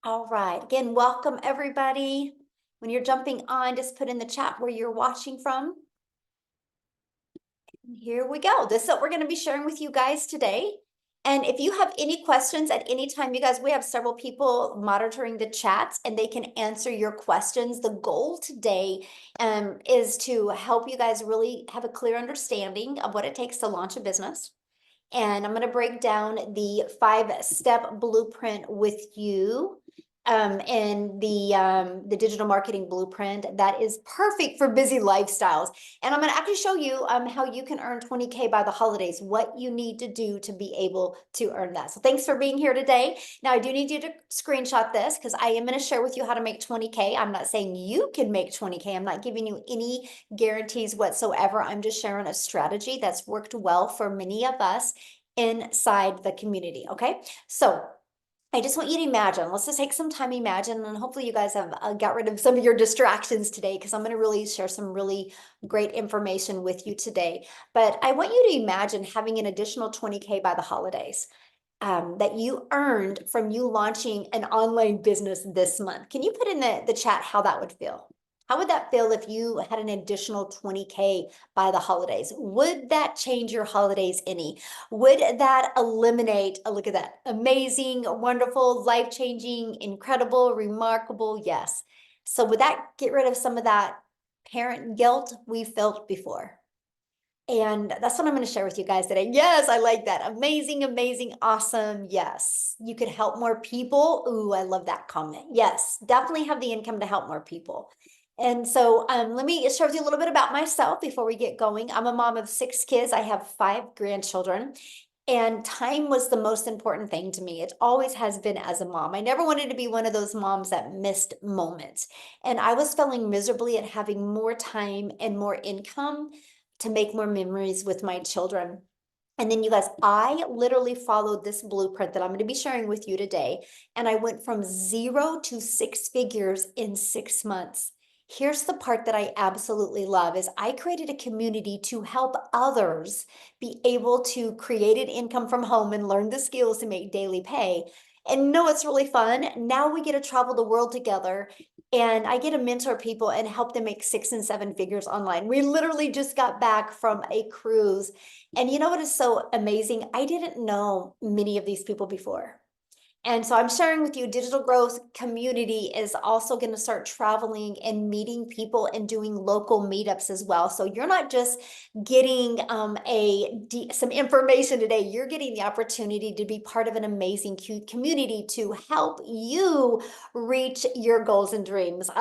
All right. Again, welcome everybody. When you're jumping on, just put in the chat where you're watching from. And here we go. This is what we're going to be sharing with you guys today. And if you have any questions at any time, you guys, we have several people monitoring the chats and they can answer your questions. The goal today is to help you guys really have a clear understanding of what it takes to launch a business. And I'm going to break down the 5-step blueprint with you, and the digital marketing blueprint that is perfect for busy lifestyles. And I'm going to actually show you how you can earn 20K by the holidays, what you need to do to be able to earn that. So thanks for being here today. Now I do need you to screenshot this because I am going to share with you how to make 20K. I'm not saying you can make 20K. I'm not giving you any guarantees whatsoever. I'm just sharing a strategy that's worked well for many of us inside the community. Okay, so I just want you to imagine. Let's just take some time, imagine, and hopefully you guys have got rid of some of your distractions today because I'm going to really share some really great information with you today. But I want you to imagine having an additional 20K by the holidays that you earned from you launching an online business this month. Can you put in the chat how that would feel? How would that feel if you had an additional 20K by the holidays? Would that change your holidays any? Would that eliminate, look at that, amazing, wonderful, life-changing, incredible, remarkable? Yes. So would that get rid of some of that parent guilt we felt before? And that's what I'm going to share with you guys today. Yes, I like that. Amazing, amazing, awesome. Yes, you could help more people. Ooh, I love that comment. Yes, definitely have the income to help more people. And so let me share with you a little bit about myself before we get going. I'm a mom of 6 kids. I have 5 grandchildren. And time was the most important thing to me. It always has been as a mom. I never wanted to be one of those moms that missed moments. And I was failing miserably at having more time and more income to make more memories with my children. And then you guys, I literally followed this blueprint that I'm going to be sharing with you today. And I went from 0 to 6 figures in 6 months. Here's the part that I absolutely love is I created a community to help others be able to create an income from home and learn the skills to make daily pay. And no, it's really fun. Now we get to travel the world together and I get to mentor people and help them make 6 and 7 figures online. We literally just got back from a cruise. And you know what is so amazing? I didn't know many of these people before. And so I'm sharing with you, Digital Growth Community is also going to start traveling and meeting people and doing local meetups as well. So you're not just getting some information today, you're getting the opportunity to be part of an amazing community to help you reach your goals and dreams.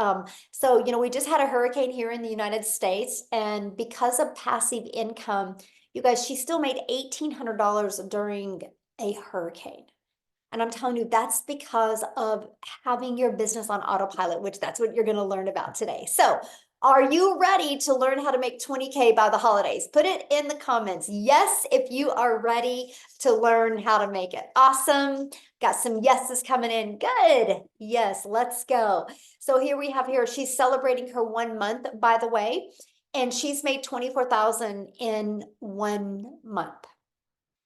So, we just had a hurricane here in the United States, and because of passive income, you guys, she still made $1,800 during a hurricane. And I'm telling you, that's because of having your business on autopilot, which that's what you're going to learn about today. So are you ready to learn how to make 20K by the holidays? Put it in the comments. Yes, if you are ready to learn how to make it. Awesome. Got some yeses coming in. Good. Yes, let's go. So here we have here, she's celebrating her 1 month, by the way, and she's made 24,000 in 1 month.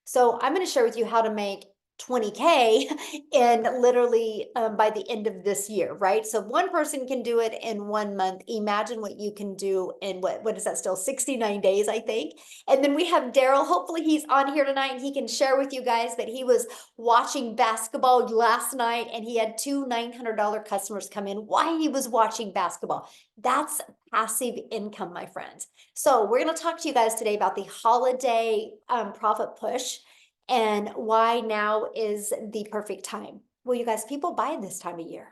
So I'm going to share with you how to make 20K and literally by the end of this year, right? So if one person can do it in 1 month, imagine what you can do in what is that still 69 days, I think. And then we have Daryl. Hopefully he's on here tonight and he can share with you guys that he was watching basketball last night and he had 2 $900 customers come in while he was watching basketball. That's passive income, my friends. So we're going to talk to you guys today about the holiday profit push and why now is the perfect time. Well, you guys, people buy this time of year.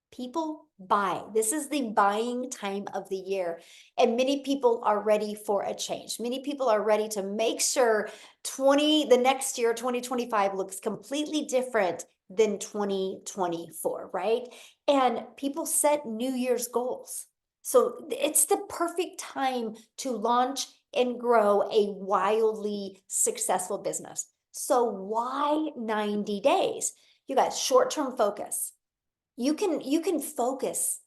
People buy. This is the buying time of the year. And many people are ready for a change. Many people are ready to make sure the next year, 2025, looks completely different than 2024, right? And people set New Year's goals. So it's the perfect time to launch and grow a wildly successful business. So why 90 days? You guys, short-term focus. You can focus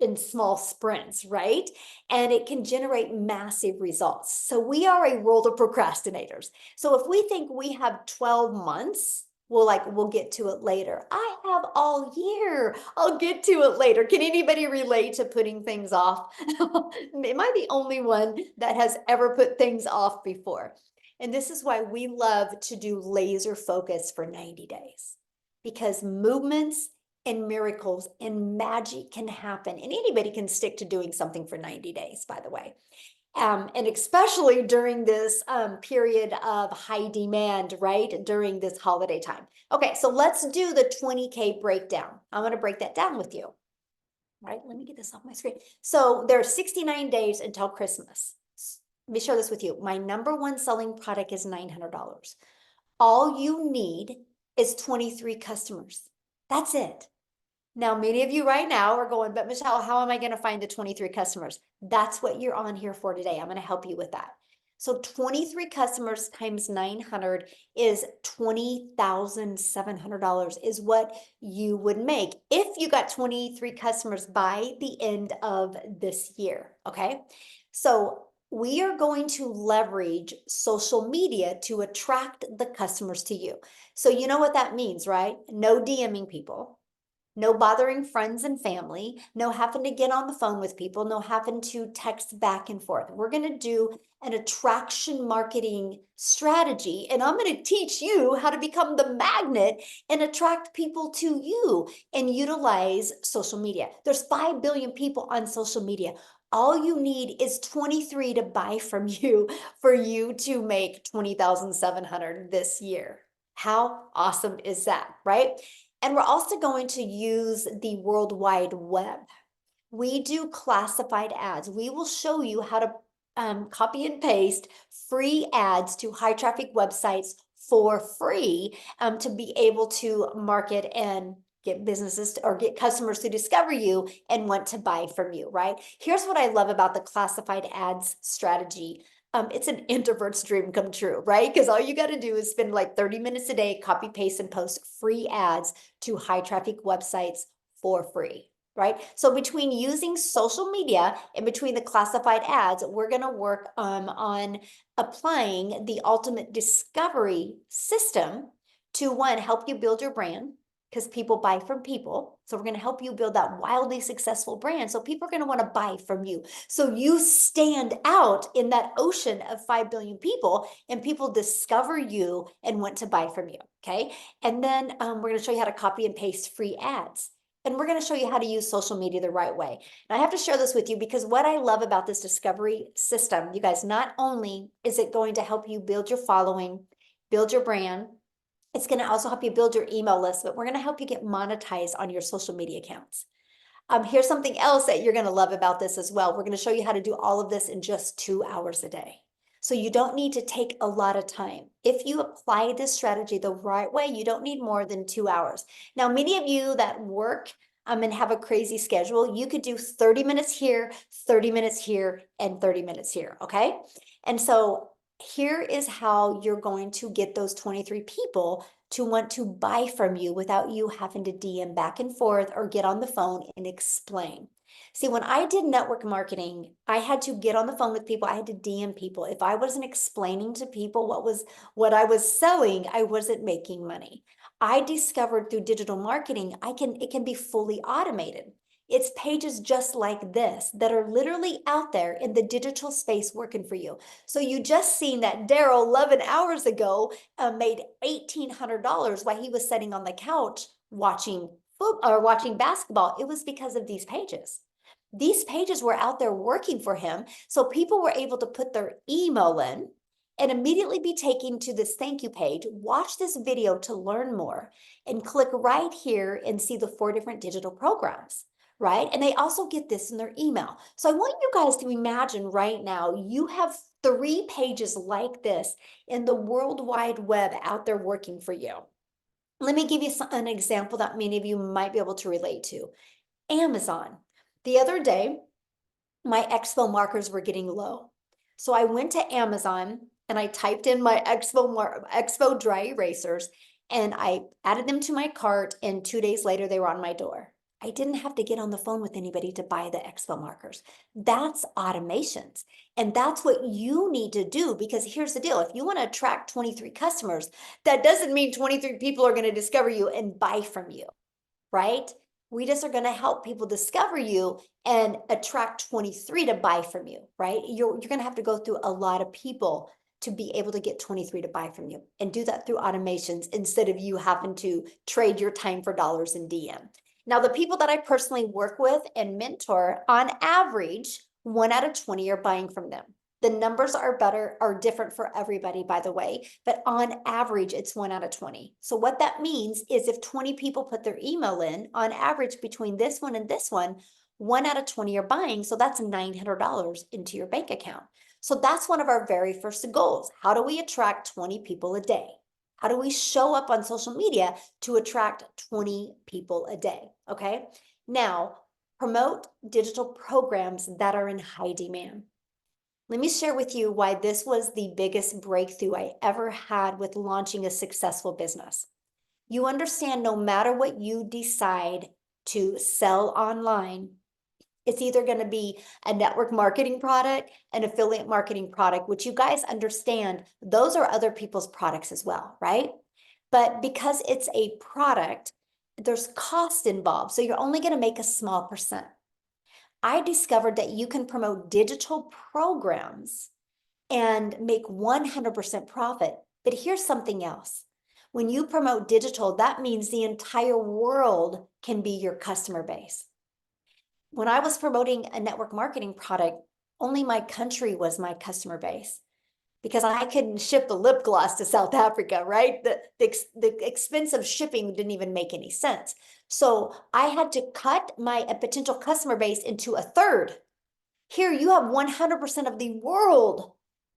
in small sprints, right? And it can generate massive results. So we are a world of procrastinators. So if we think we have 12 months we'll get to it later. I have all year. I'll get to it later. Can anybody relate to putting things off? Am I the only one that has ever put things off before? And this is why we love to do laser focus for 90 days, because movements and miracles and magic can happen, and anybody can stick to doing something for 90 days, by the way. And especially during this period of high demand, right? During this holiday time. Okay, so let's do the 20K breakdown. I'm going to break that down with you. Right, let me get this off my screen. So there are 69 days until Christmas. Let me share this with you. My number one selling product is $900. All you need is 23 customers. That's it. Now, many of you right now are going, but Michelle, how am I going to find the 23 customers? That's what you're on here for today. I'm going to help you with that. So 23 customers times 900 is $20,700 is what you would make if you got 23 customers by the end of this year, okay? So we are going to leverage social media to attract the customers to you. So you know what that means, right? No DMing people. No bothering friends and family, no having to get on the phone with people, no having to text back and forth. We're going to do an attraction marketing strategy, and I'm going to teach you how to become the magnet and attract people to you and utilize social media. There's 5 billion people on social media. All you need is 23 to buy from you for you to make 20,700 this year. How awesome is that, right? And we're also going to use the World Wide Web. We do classified ads. We will show you how to copy and paste free ads to high traffic websites for free to be able to market and get businesses or get customers to discover you and want to buy from you, right? Here's what I love about the classified ads strategy. It's an introvert's dream come true, right? Because all you got to do is spend like 30 minutes a day, copy, paste, and post free ads to high traffic websites for free, right? So between using social media and between the classified ads, we're going to work on applying the ultimate discovery system to, one, help you build your brand, because people buy from people. So we're going to help you build that wildly successful brand. So people are going to want to buy from you. So you stand out in that ocean of 5 billion people, and people discover you and want to buy from you. Okay. And then we're going to show you how to copy and paste free ads. And we're going to show you how to use social media the right way. And I have to share this with you because what I love about this discovery system, you guys, not only is it going to help you build your following, build your brand, it's going to also help you build your email list, but we're going to help you get monetized on your social media accounts. Here's something else that you're going to love about this as well. We're going to show you how to do all of this in just 2 hours a day. So you don't need to take a lot of time. If you apply this strategy the right way, you don't need more than 2 hours. Now, many of you that work and have a crazy schedule, you could do 30 minutes here, 30 minutes here, and 30 minutes here, okay? And so here is how you're going to get those 23 people to want to buy from you without you having to DM back and forth or get on the phone and explain. See, when I did network marketing, I had to get on the phone with people. I had to DM people. If I wasn't explaining to people what I was selling, I wasn't making money. I discovered through digital marketing, it can be fully automated. It's pages just like this that are literally out there in the digital space working for you. So you just seen that Daryl 11 hours ago made $1,800 while he was sitting on the couch watching watching basketball. It was because of these pages. These pages were out there working for him. So people were able to put their email in and immediately be taken to this thank you page, watch this video to learn more, and click right here and see the 4 different digital programs. Right? And they also get this in their email. So I want you guys to imagine right now, you have 3 pages like this in the World Wide Web out there working for you. Let me give you an example that many of you might be able to relate to. Amazon. The other day, my expo markers were getting low. So I went to Amazon and I typed in my expo dry erasers and I added them to my cart, and 2 days later they were on my door. I didn't have to get on the phone with anybody to buy the expo markers. That's automations. And that's what you need to do, because here's the deal. If you want to attract 23 customers, that doesn't mean 23 people are going to discover you and buy from you, right? We just are going to help people discover you and attract 23 to buy from you, right? You're going to have to go through a lot of people to be able to get 23 to buy from you, and do that through automations instead of you having to trade your time for dollars in DM. Now, the people that I personally work with and mentor, on average, 1 out of 20 are buying from them. The numbers are different for everybody, by the way, but on average, it's 1 out of 20. So what that means is if 20 people put their email in, on average, between this one and this one, 1 out of 20 are buying. So that's $900 into your bank account. So that's one of our very first goals. How do we attract 20 people a day? How do we show up on social media to attract 20 people a day? Okay. Now, promote digital programs that are in high demand. Let me share with you why this was the biggest breakthrough I ever had with launching a successful business. You understand, no matter what you decide to sell online, it's either going to be a network marketing product, an affiliate marketing product, which you guys understand, those are other people's products as well, right? But because it's a product, there's cost involved. So you're only going to make a small percent. I discovered that you can promote digital programs and make 100% profit. But here's something else. When you promote digital, that means the entire world can be your customer base. When I was promoting a network marketing product, only my country was my customer base, because I couldn't ship the lip gloss to South Africa, right? The expense of shipping didn't even make any sense. So I had to cut my potential customer base into a third. Here you have 100% of the world.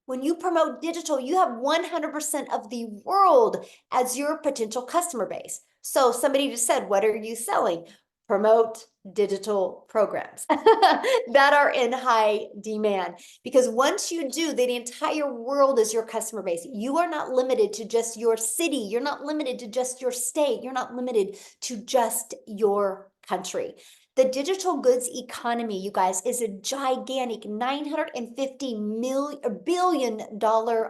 When you promote digital, you have 100% of the world as your potential customer base. So somebody just said, what are you selling? Promote digital programs that are in high demand. Because once you do, the entire world is your customer base. You are not limited to just your city. You're not limited to just your state. You're not limited to just your country. The digital goods economy, you guys, is a gigantic $950 billion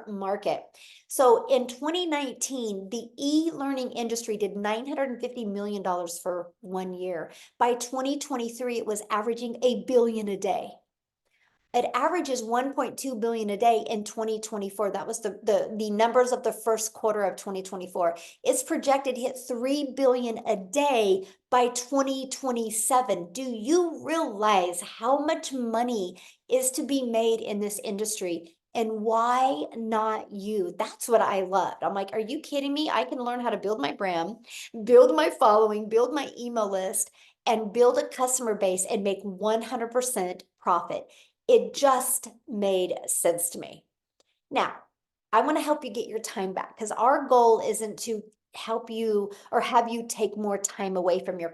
market. So in 2019, the e-learning industry did $950 million for 1 year. By 2023, it was averaging $1 billion a day. It averages 1.2 billion a day in 2024. That was the numbers of the first quarter of 2024. It's projected to hit 3 billion a day by 2027. Do you realize how much money is to be made in this industry? And why not you? That's what I loved. I'm like, are you kidding me? I can learn how to build my brand, build my following, build my email list, and build a customer base and make 100% profit. It just made sense to me. Now, I want to help you get your time back, because our goal isn't to help you or have you take more time away from your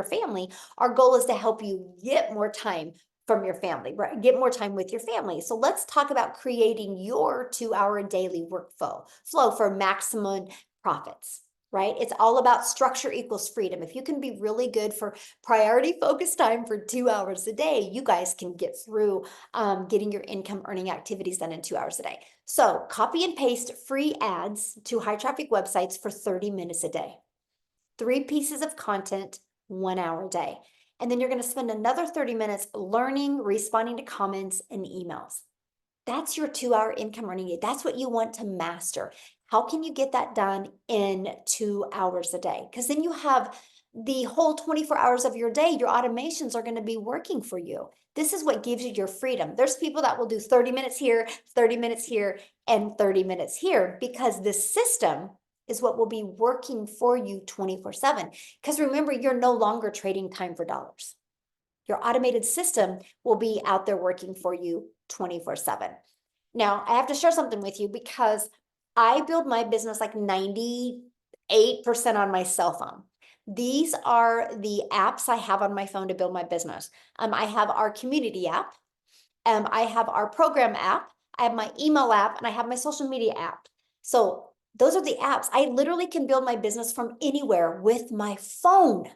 family. Our goal is to help you get more time from your family, right? Get more time with your family. So let's talk about creating your 2-hour daily workflow for maximum profits. Right? It's all about structure equals freedom. If you can be really good for priority focused time for 2 hours a day, you guys can get through getting your income earning activities done in 2 hours a day. So copy and paste free ads to high traffic websites for 30 minutes a day. 3 pieces of content, 1 hour a day. And then you're going to spend another 30 minutes learning, responding to comments and emails. That's your 2-hour income earning day. That's what you want to master. How can you get that done in 2 hours a day? Because then you have the whole 24 hours of your day, your automations are going to be working for you. This is what gives you your freedom. There's people that will do 30 minutes here, 30 minutes here, and 30 minutes here, because this system is what will be working for you 24/7. Because remember, you're no longer trading time for dollars. Your automated system will be out there working for you 24/7. Now, I have to share something with you, because I build my business like 98% on my cell phone. These are the apps I have on my phone to build my business. I have our community app. I have our program app. I have my email app, and I have my social media app. So those are the apps. I literally can build my business from anywhere with my phone.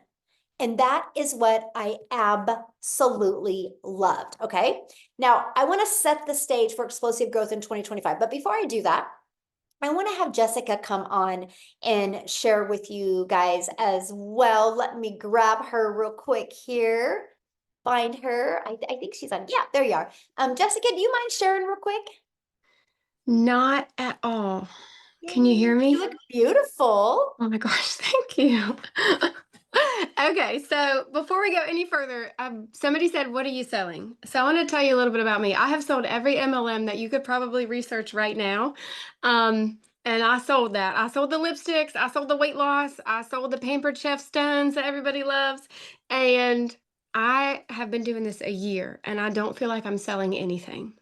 And that is what I absolutely loved. Okay. Now I want to set the stage for explosive growth in 2025. But before I do that, I want to have Jessica come on and share with you guys as well. Let me grab her real quick here. Find her. I think she's on. Yeah, there you are. Jessica, do you mind sharing real quick? Not at all. Can you hear Yay, you me? look beautiful. Oh my gosh, thank you. Okay, so before we go any further, somebody said, "What are you selling?" So I want to tell you a little bit about me. I have sold every MLM that you could probably research right now. And I sold that. I sold the lipsticks, I sold the weight loss, I sold the Pampered Chef stones that everybody loves. And I have been doing this a year and I don't feel like I'm selling anything.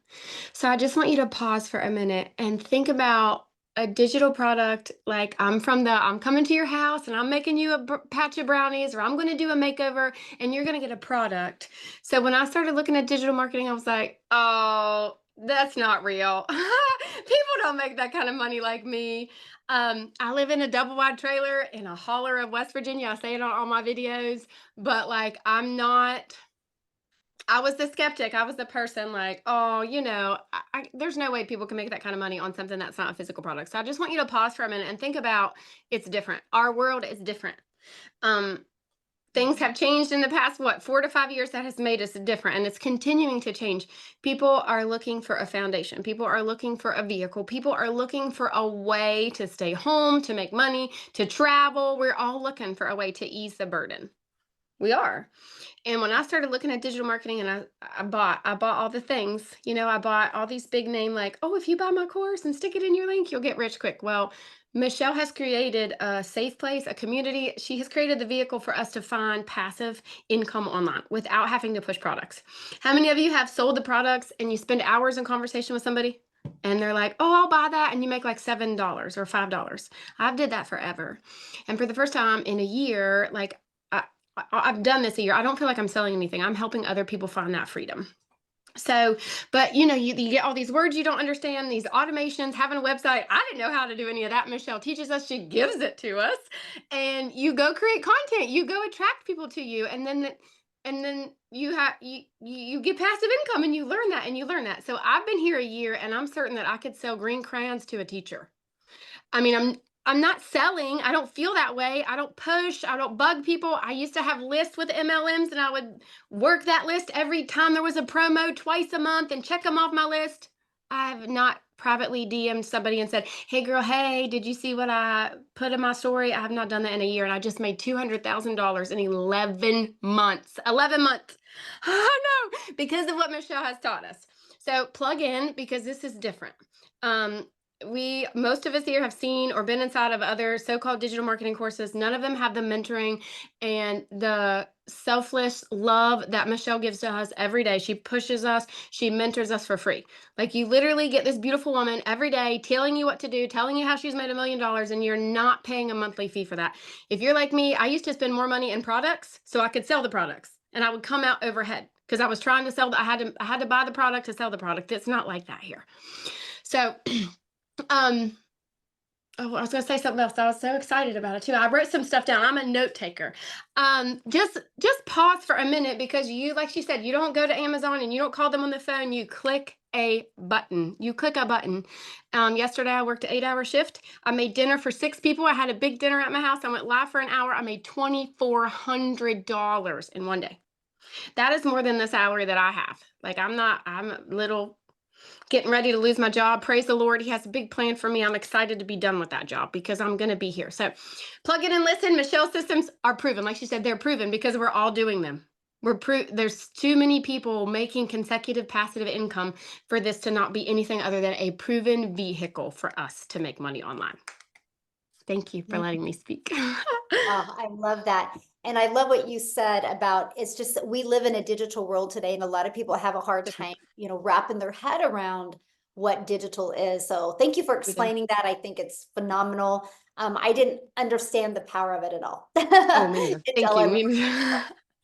So I just want you to pause for a minute and think about a digital product. Like I'm coming to your house and I'm making you a patch of brownies, or I'm going to do a makeover and you're going to get a product. So when I started looking at digital marketing, I was like, oh, that's not real. People don't make that kind of money like me. I live in a double wide trailer in a holler of West Virginia. I say it on all my videos, but like I'm not. I was the skeptic. I was the person like, oh, there's no way people can make that kind of money on something that's not a physical product. So I just want you to pause for a minute and think about it's different. Our world is different. Um, Things have changed in the past, 4 to 5 years. That has made us different, and it's continuing to change. People are looking for a foundation. People are looking for a vehicle. People are looking for a way to stay home, to make money, to travel. We're all looking for a way to ease the burden. We are. And when I started looking at digital marketing and I bought all the things, I bought all these big name like, oh, if you buy my course and stick it in your link, you'll get rich quick. Well, Michelle has created a safe place, a community. She has created the vehicle for us to find passive income online without having to push products. How many of you have sold the products and you spend hours in conversation with somebody and they're like, oh, I'll buy that, and you make like $7 or $5? I've did that forever. And for the first time in a year, like I've done this a year. I don't feel like I'm selling anything. I'm helping other people find that freedom. So, but you get all these words you don't understand, these automations, having a website. I didn't know how to do any of that. Michelle teaches us, she gives it to us. And you go create content, you go attract people to you. And then you get passive income and you learn that and you learn that. So I've been here a year and I'm certain that I could sell green crayons to a teacher. I mean, I'm not selling. I don't feel that way. I don't push. I don't bug people. I used to have lists with MLMs and I would work that list every time there was a promo twice a month and check them off my list. I have not privately DM'd somebody and said, "Hey girl, hey, did you see what I put in my story?" I have not done that in a year and I just made $200,000 in 11 months. 11 months. I know, because of what Michelle has taught us. So plug in because this is different. Um, most of us here have seen or been inside of other so-called digital marketing courses. None of them have the mentoring and the selfless love that Michelle gives to us every day. She pushes us, she mentors us for free. Like you literally get this beautiful woman every day telling you what to do, telling you how she's made $1 million, and you're not paying a monthly fee for that. If you're like me, I used to spend more money in products so I could sell the products, and I would come out overhead because I was trying to sell. I had to buy the product to sell the product. It's not like that here. So um, oh, I was gonna say something else. I was so excited about it too. I wrote some stuff down. I'm a note taker. Just pause for a minute because like she said, you don't go to Amazon and you don't call them on the phone. You click a button. You click a button. Yesterday I worked an 8-hour shift. I made dinner for 6 people. I had a big dinner at my house. I went live for an hour. I made $2,400 in one day. That is more than the salary that I have. Like I'm a little getting ready to lose my job. Praise the Lord. He has a big plan for me. I'm excited to be done with that job because I'm going to be here. So plug it and listen. Michelle's systems are proven. Like she said, they're proven because we're all doing them. There's too many people making consecutive passive income for this to not be anything other than a proven vehicle for us to make money online. Thank you for letting me speak. Oh, I love that. And I love what you said about it's just that we live in a digital world today, and a lot of people have a hard time, wrapping their head around what digital is. So thank you for We do. explaining that. I think it's phenomenal. I didn't understand the power of it at all Oh, me neither. Thank until I you. learned. Me neither.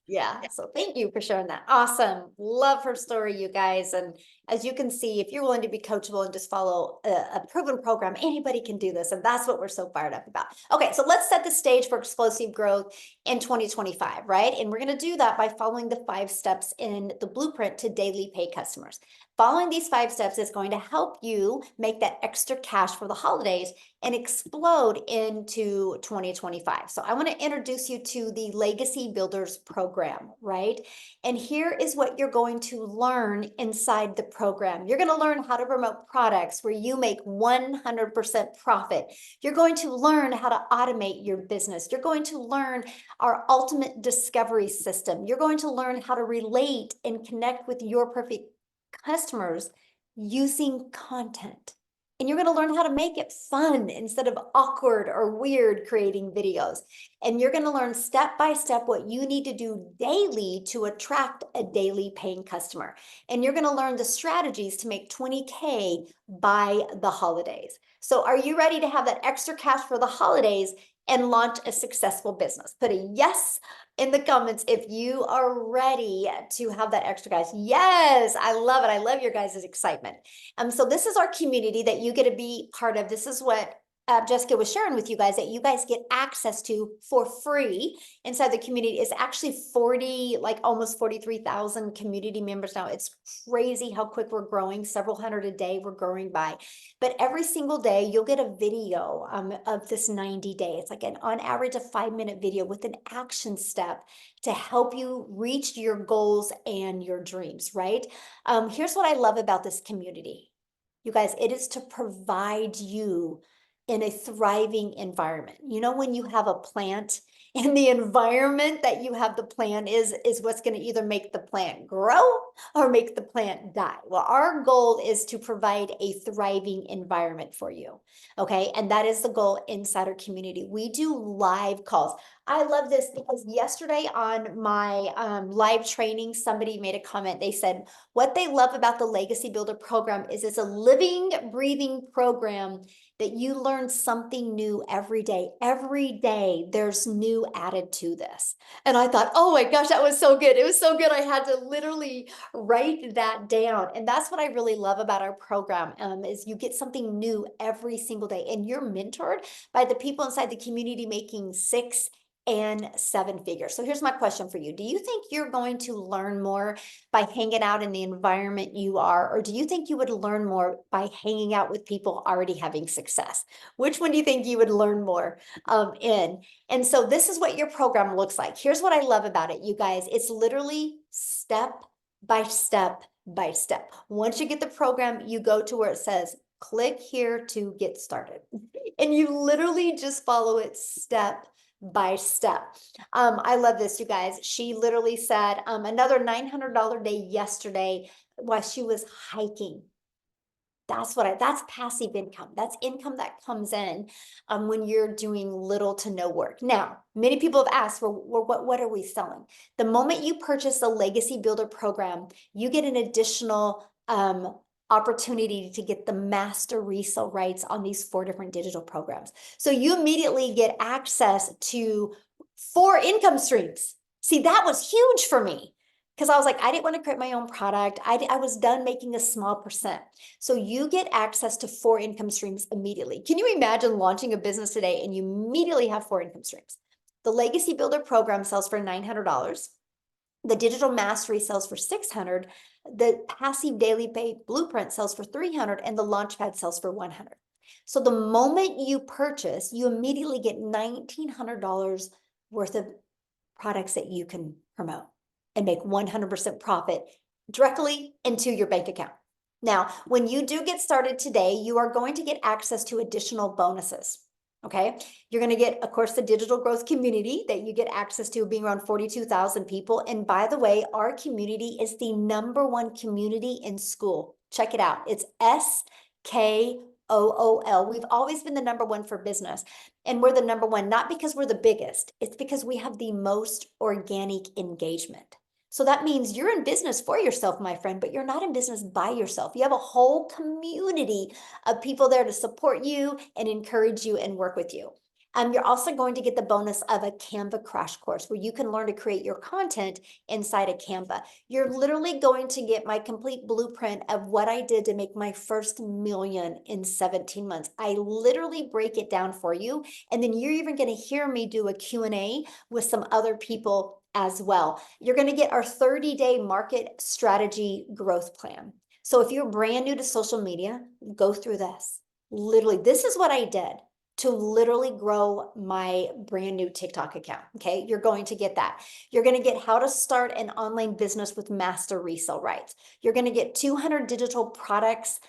Yeah, so thank you for sharing that. Awesome. Love her story, you guys. And as you can see, if you're willing to be coachable and just follow a proven program, anybody can do this. And that's what we're so fired up about. Okay, so let's set the stage for explosive growth in 2025, right? And we're going to do that by following the 5 steps in the blueprint to daily pay customers. Following these 5 steps is going to help you make that extra cash for the holidays and explode into 2025. So I want to introduce you to the Legacy Builders program, right? And here is what you're going to learn inside the program. You're going to learn how to promote products where you make 100% profit. You're going to learn how to automate your business. You're going to learn our ultimate discovery system. You're going to learn how to relate and connect with your perfect customers using content. And you're going to learn how to make it fun instead of awkward or weird creating videos. And you're going to learn step by step what you need to do daily to attract a daily paying customer. And you're going to learn the strategies to make 20K by the holidays. So are you ready to have that extra cash for the holidays and launch a successful business? Put a yes in the comments if you are ready to have that extra cash. Yes, I love it. I love your guys' excitement. So this is our community that you get to be part of. This is what Jessica was sharing with you guys, that you guys get access to for free inside the community. Is actually 40, like almost 43,000 community members now. It's crazy how quick we're growing, several hundred a day we're growing by. But every single day you'll get a video of this 90 day. It's like on average a 5-minute video with an action step to help you reach your goals and your dreams, right? Here's what I love about this community. You guys, it is to provide you in a thriving environment. You know, when you have a plant and the environment that you have the plant is what's going to either make the plant grow or make the plant die. Well, our goal is to provide a thriving environment for you. Okay. And that is the goal inside our community. We do live calls. I love this because yesterday on my live training, somebody made a comment. They said, what they love about the Legacy Builder program is it's a living, breathing program that you learn something new every day. Every day there's new added to this. And I thought, oh my gosh, that was so good. It was so good. I had to literally write that down. And that's what I really love about our program is you get something new every single day. And you're mentored by the people inside the community making 6 and 7 figures. So here's my question for you. Do you think you're going to learn more by hanging out in the environment you are, or do you think you would learn more by hanging out with people already having success? Which one do you think you would learn more in? And so this is what your program looks like. Here's what I love about it, you guys. It's literally step by step by step. Once you get the program, you go to where it says, click here to get started. And you literally just follow it step by step. I love this, you guys. She literally said another $900 day yesterday while she was hiking. That's passive income. That's income that comes in when you're doing little to no work. Now, many people have asked, well, what are we selling? The moment you purchase the Legacy Builder program, you get an additional opportunity to get the master resale rights on these 4 different digital programs. So you immediately get access to 4 income streams. See, that was huge for me because I was like, I didn't want to create my own product. I was done making a small percent. So you get access to 4 income streams immediately. Can you imagine launching a business today and you immediately have 4 income streams? The Legacy Builder program sells for $900. The digital mastery sells for $600. The passive daily pay blueprint sells for $300, and the launchpad sells for $100. So the moment you purchase, you immediately get $1,900 worth of products that you can promote and make 100% profit directly into your bank account. Now, when you do get started today, you are going to get access to additional bonuses. Okay, you're going to get, of course, the digital growth community that you get access to, being around 42,000 people. And by the way, our community is the #1 community in school. Check it out. It's SKOOL. We've always been the #1 for business. And we're the #1, not because we're the biggest. It's because we have the most organic engagement. So that means you're in business for yourself, my friend, but you're not in business by yourself. You have a whole community of people there to support you and encourage you and work with you. You're also going to get the bonus of a Canva crash course where you can learn to create your content inside of Canva. You're literally going to get my complete blueprint of what I did to make my first million in 17 months. I literally break it down for you. And then you're even going to hear me do a Q&A with some other people as well. You're going to get our 30-day market strategy growth plan. So if you're brand new to social media, go through this. Literally, this is what I did to literally grow my brand new TikTok account. Okay, you're going to get that. You're going to get how to start an online business with master resale rights. You're going to get 200 digital products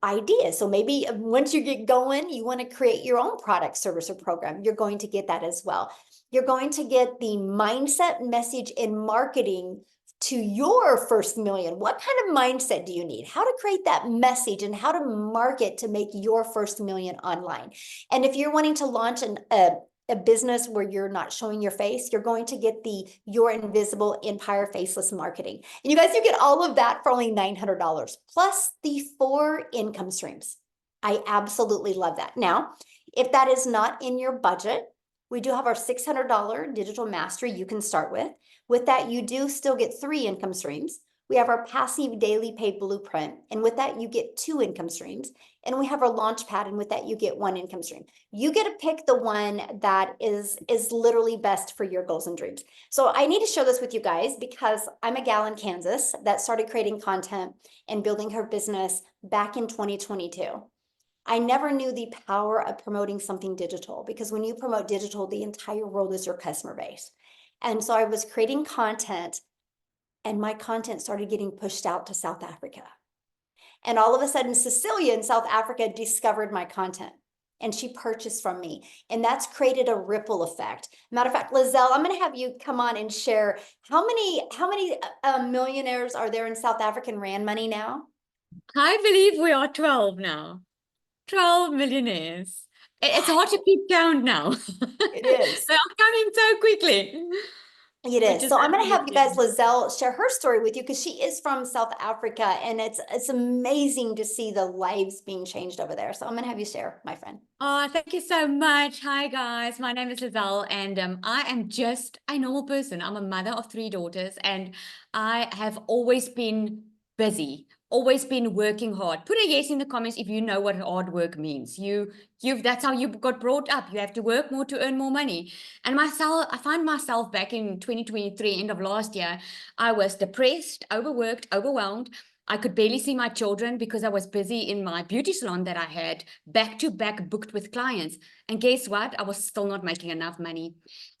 ideas. So maybe once you get going, you want to create your own product, service, or program. You're going to get that as well. You're going to get the mindset, message, and marketing to your first million. What kind of mindset do you need? How to create that message and how to market to make your first million online. And if you're wanting to launch a business where you're not showing your face, you're going to get the Your Invisible Empire Faceless Marketing. And you guys, you get all of that for only $900 plus the 4 income streams. I absolutely love that. Now, if that is not in your budget, we do have our $600 digital mastery you can start with. With that, you do still get 3 income streams. We have our passive daily pay blueprint. And with that, you get 2 income streams. And we have our launch pad. And with that, you get 1 income stream. You get to pick the one that is literally best for your goals and dreams. So I need to share this with you guys because I'm a gal in Kansas that started creating content and building her business back in 2022. I never knew the power of promoting something digital because when you promote digital, the entire world is your customer base. And so I was creating content and my content started getting pushed out to South Africa. And all of a sudden, Cecilia in South Africa discovered my content and she purchased from me. And that's created a ripple effect. Matter of fact, Lizelle, I'm going to have you come on and share how many millionaires are there in South African Rand money now? I believe we are 12 now. 12 millionaires. It's hard to keep count now. It is. They are coming so quickly. It Which is. So I'm going to have you guys, absolutely- Lizelle, share her story with you because she is from South Africa and it's amazing to see the lives being changed over there. So I'm going to have you share, my friend. Oh, thank you so much. Hi, guys. My name is Lizelle, and I am just a normal person. I'm a mother of 3 daughters, and I have always been busy, always been working hard. Put a yes in the comments if you know what hard work means. That's how you got brought up. You have to work more to earn more money. And I find myself back in 2023, end of last year, I was depressed, overworked, overwhelmed. I could barely see my children because I was busy in my beauty salon that I had back to back booked with clients. And guess what? I was still not making enough money.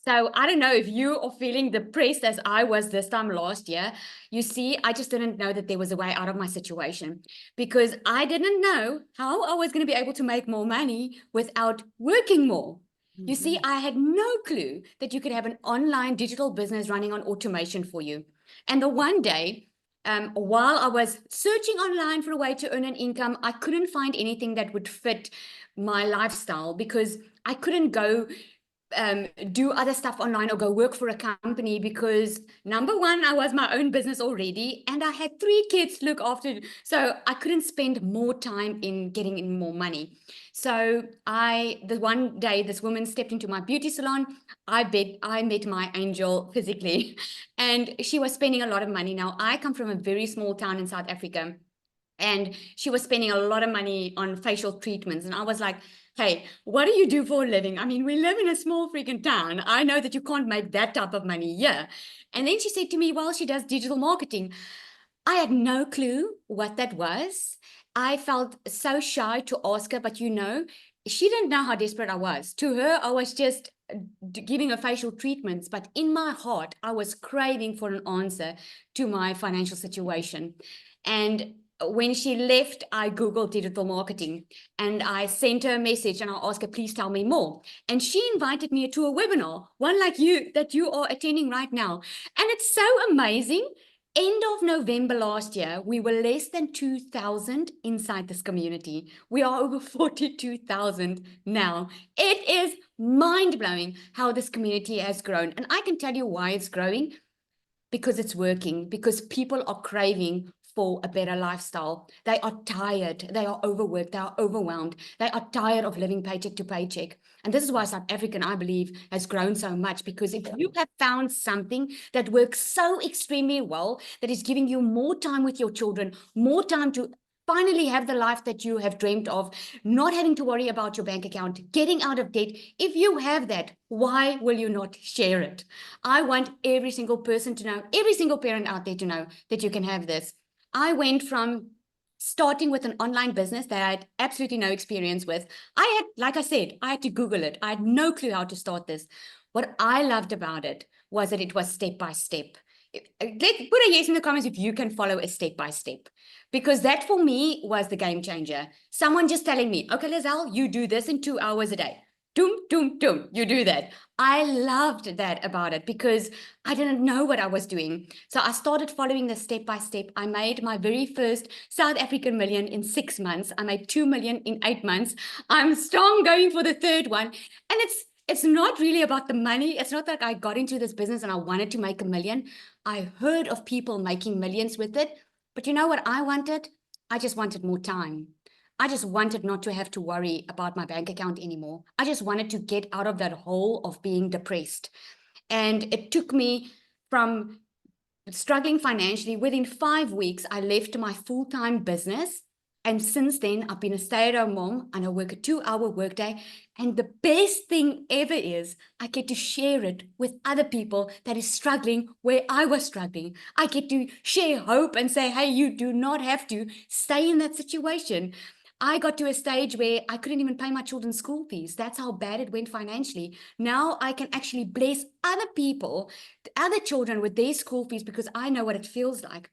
So I don't know if you are feeling depressed as I was this time last year. You see, I just didn't know that there was a way out of my situation because I didn't know how I was going to be able to make more money without working more. You see, I had no clue that you could have an online digital business running on automation for you. And the one day, while I was searching online for a way to earn an income, I couldn't find anything that would fit my lifestyle because I couldn't go do other stuff online or go work for a company because number one, I was my own business already and I had 3 kids to look after. So I couldn't spend more time in getting in more money. So the one day this woman stepped into my beauty salon, I met my angel physically and she was spending a lot of money. Now I come from a very small town in South Africa and she was spending a lot of money on facial treatments. And I was like, hey, what do you do for a living? I mean, we live in a small freaking town. I know that you can't make that type of money here. And then she said to me, well, she does digital marketing. I had no clue what that was. I felt so shy to ask her, but she didn't know how desperate I was. To her, I was just giving her facial treatments, but in my heart, I was craving for an answer to my financial situation. And when she left, I Googled digital marketing and I sent her a message and I asked her, please tell me more. And she invited me to a webinar, one like you that you are attending right now. And it's so amazing. End of November last year, we were less than 2,000 inside this community. We are over 42,000 now. It is mind-blowing how this community has grown. And I can tell you why it's growing. Because it's working, because people are craving for a better lifestyle. They are tired, they are overworked, they are overwhelmed, they are tired of living paycheck to paycheck. And this is why South African, I believe, has grown so much, because if you have found something that works so extremely well, that is giving you more time with your children, more time to finally have the life that you have dreamed of, not having to worry about your bank account, getting out of debt. If you have that, why will you not share it? I want every single person to know, every single parent out there to know that you can have this. I went from starting with an online business that I had absolutely no experience with. I had, like I said, I had to Google it. I had no clue how to start this. What I loved about it was that it was step by step. Put a yes in the comments if you can follow a step by step, because that for me was the game changer. Someone just telling me, okay, Lizelle, you do this in 2 hours a day. Doom, doom, doom, you do that. I loved that about it because I didn't know what I was doing. So I started following the step by step. I made my very first South African million in 6 months. I made 2 million in 8 months. I'm strong going for the third one. And it's not really about the money. It's not like I got into this business and I wanted to make a million. I heard of people making millions with it. But you know what I wanted? I just wanted more time. I just wanted not to have to worry about my bank account anymore. I just wanted to get out of that hole of being depressed. And it took me from struggling financially. Within 5 weeks, I left my full-time business. And since then, I've been a stay-at-home mom and I work a 2-hour workday. And the best thing ever is I get to share it with other people that is struggling where I was struggling. I get to share hope and say, hey, you do not have to stay in that situation. I got to a stage where I couldn't even pay my children's school fees. That's how bad it went financially. Now I can actually bless other people, other children with their school fees, because I know what it feels like.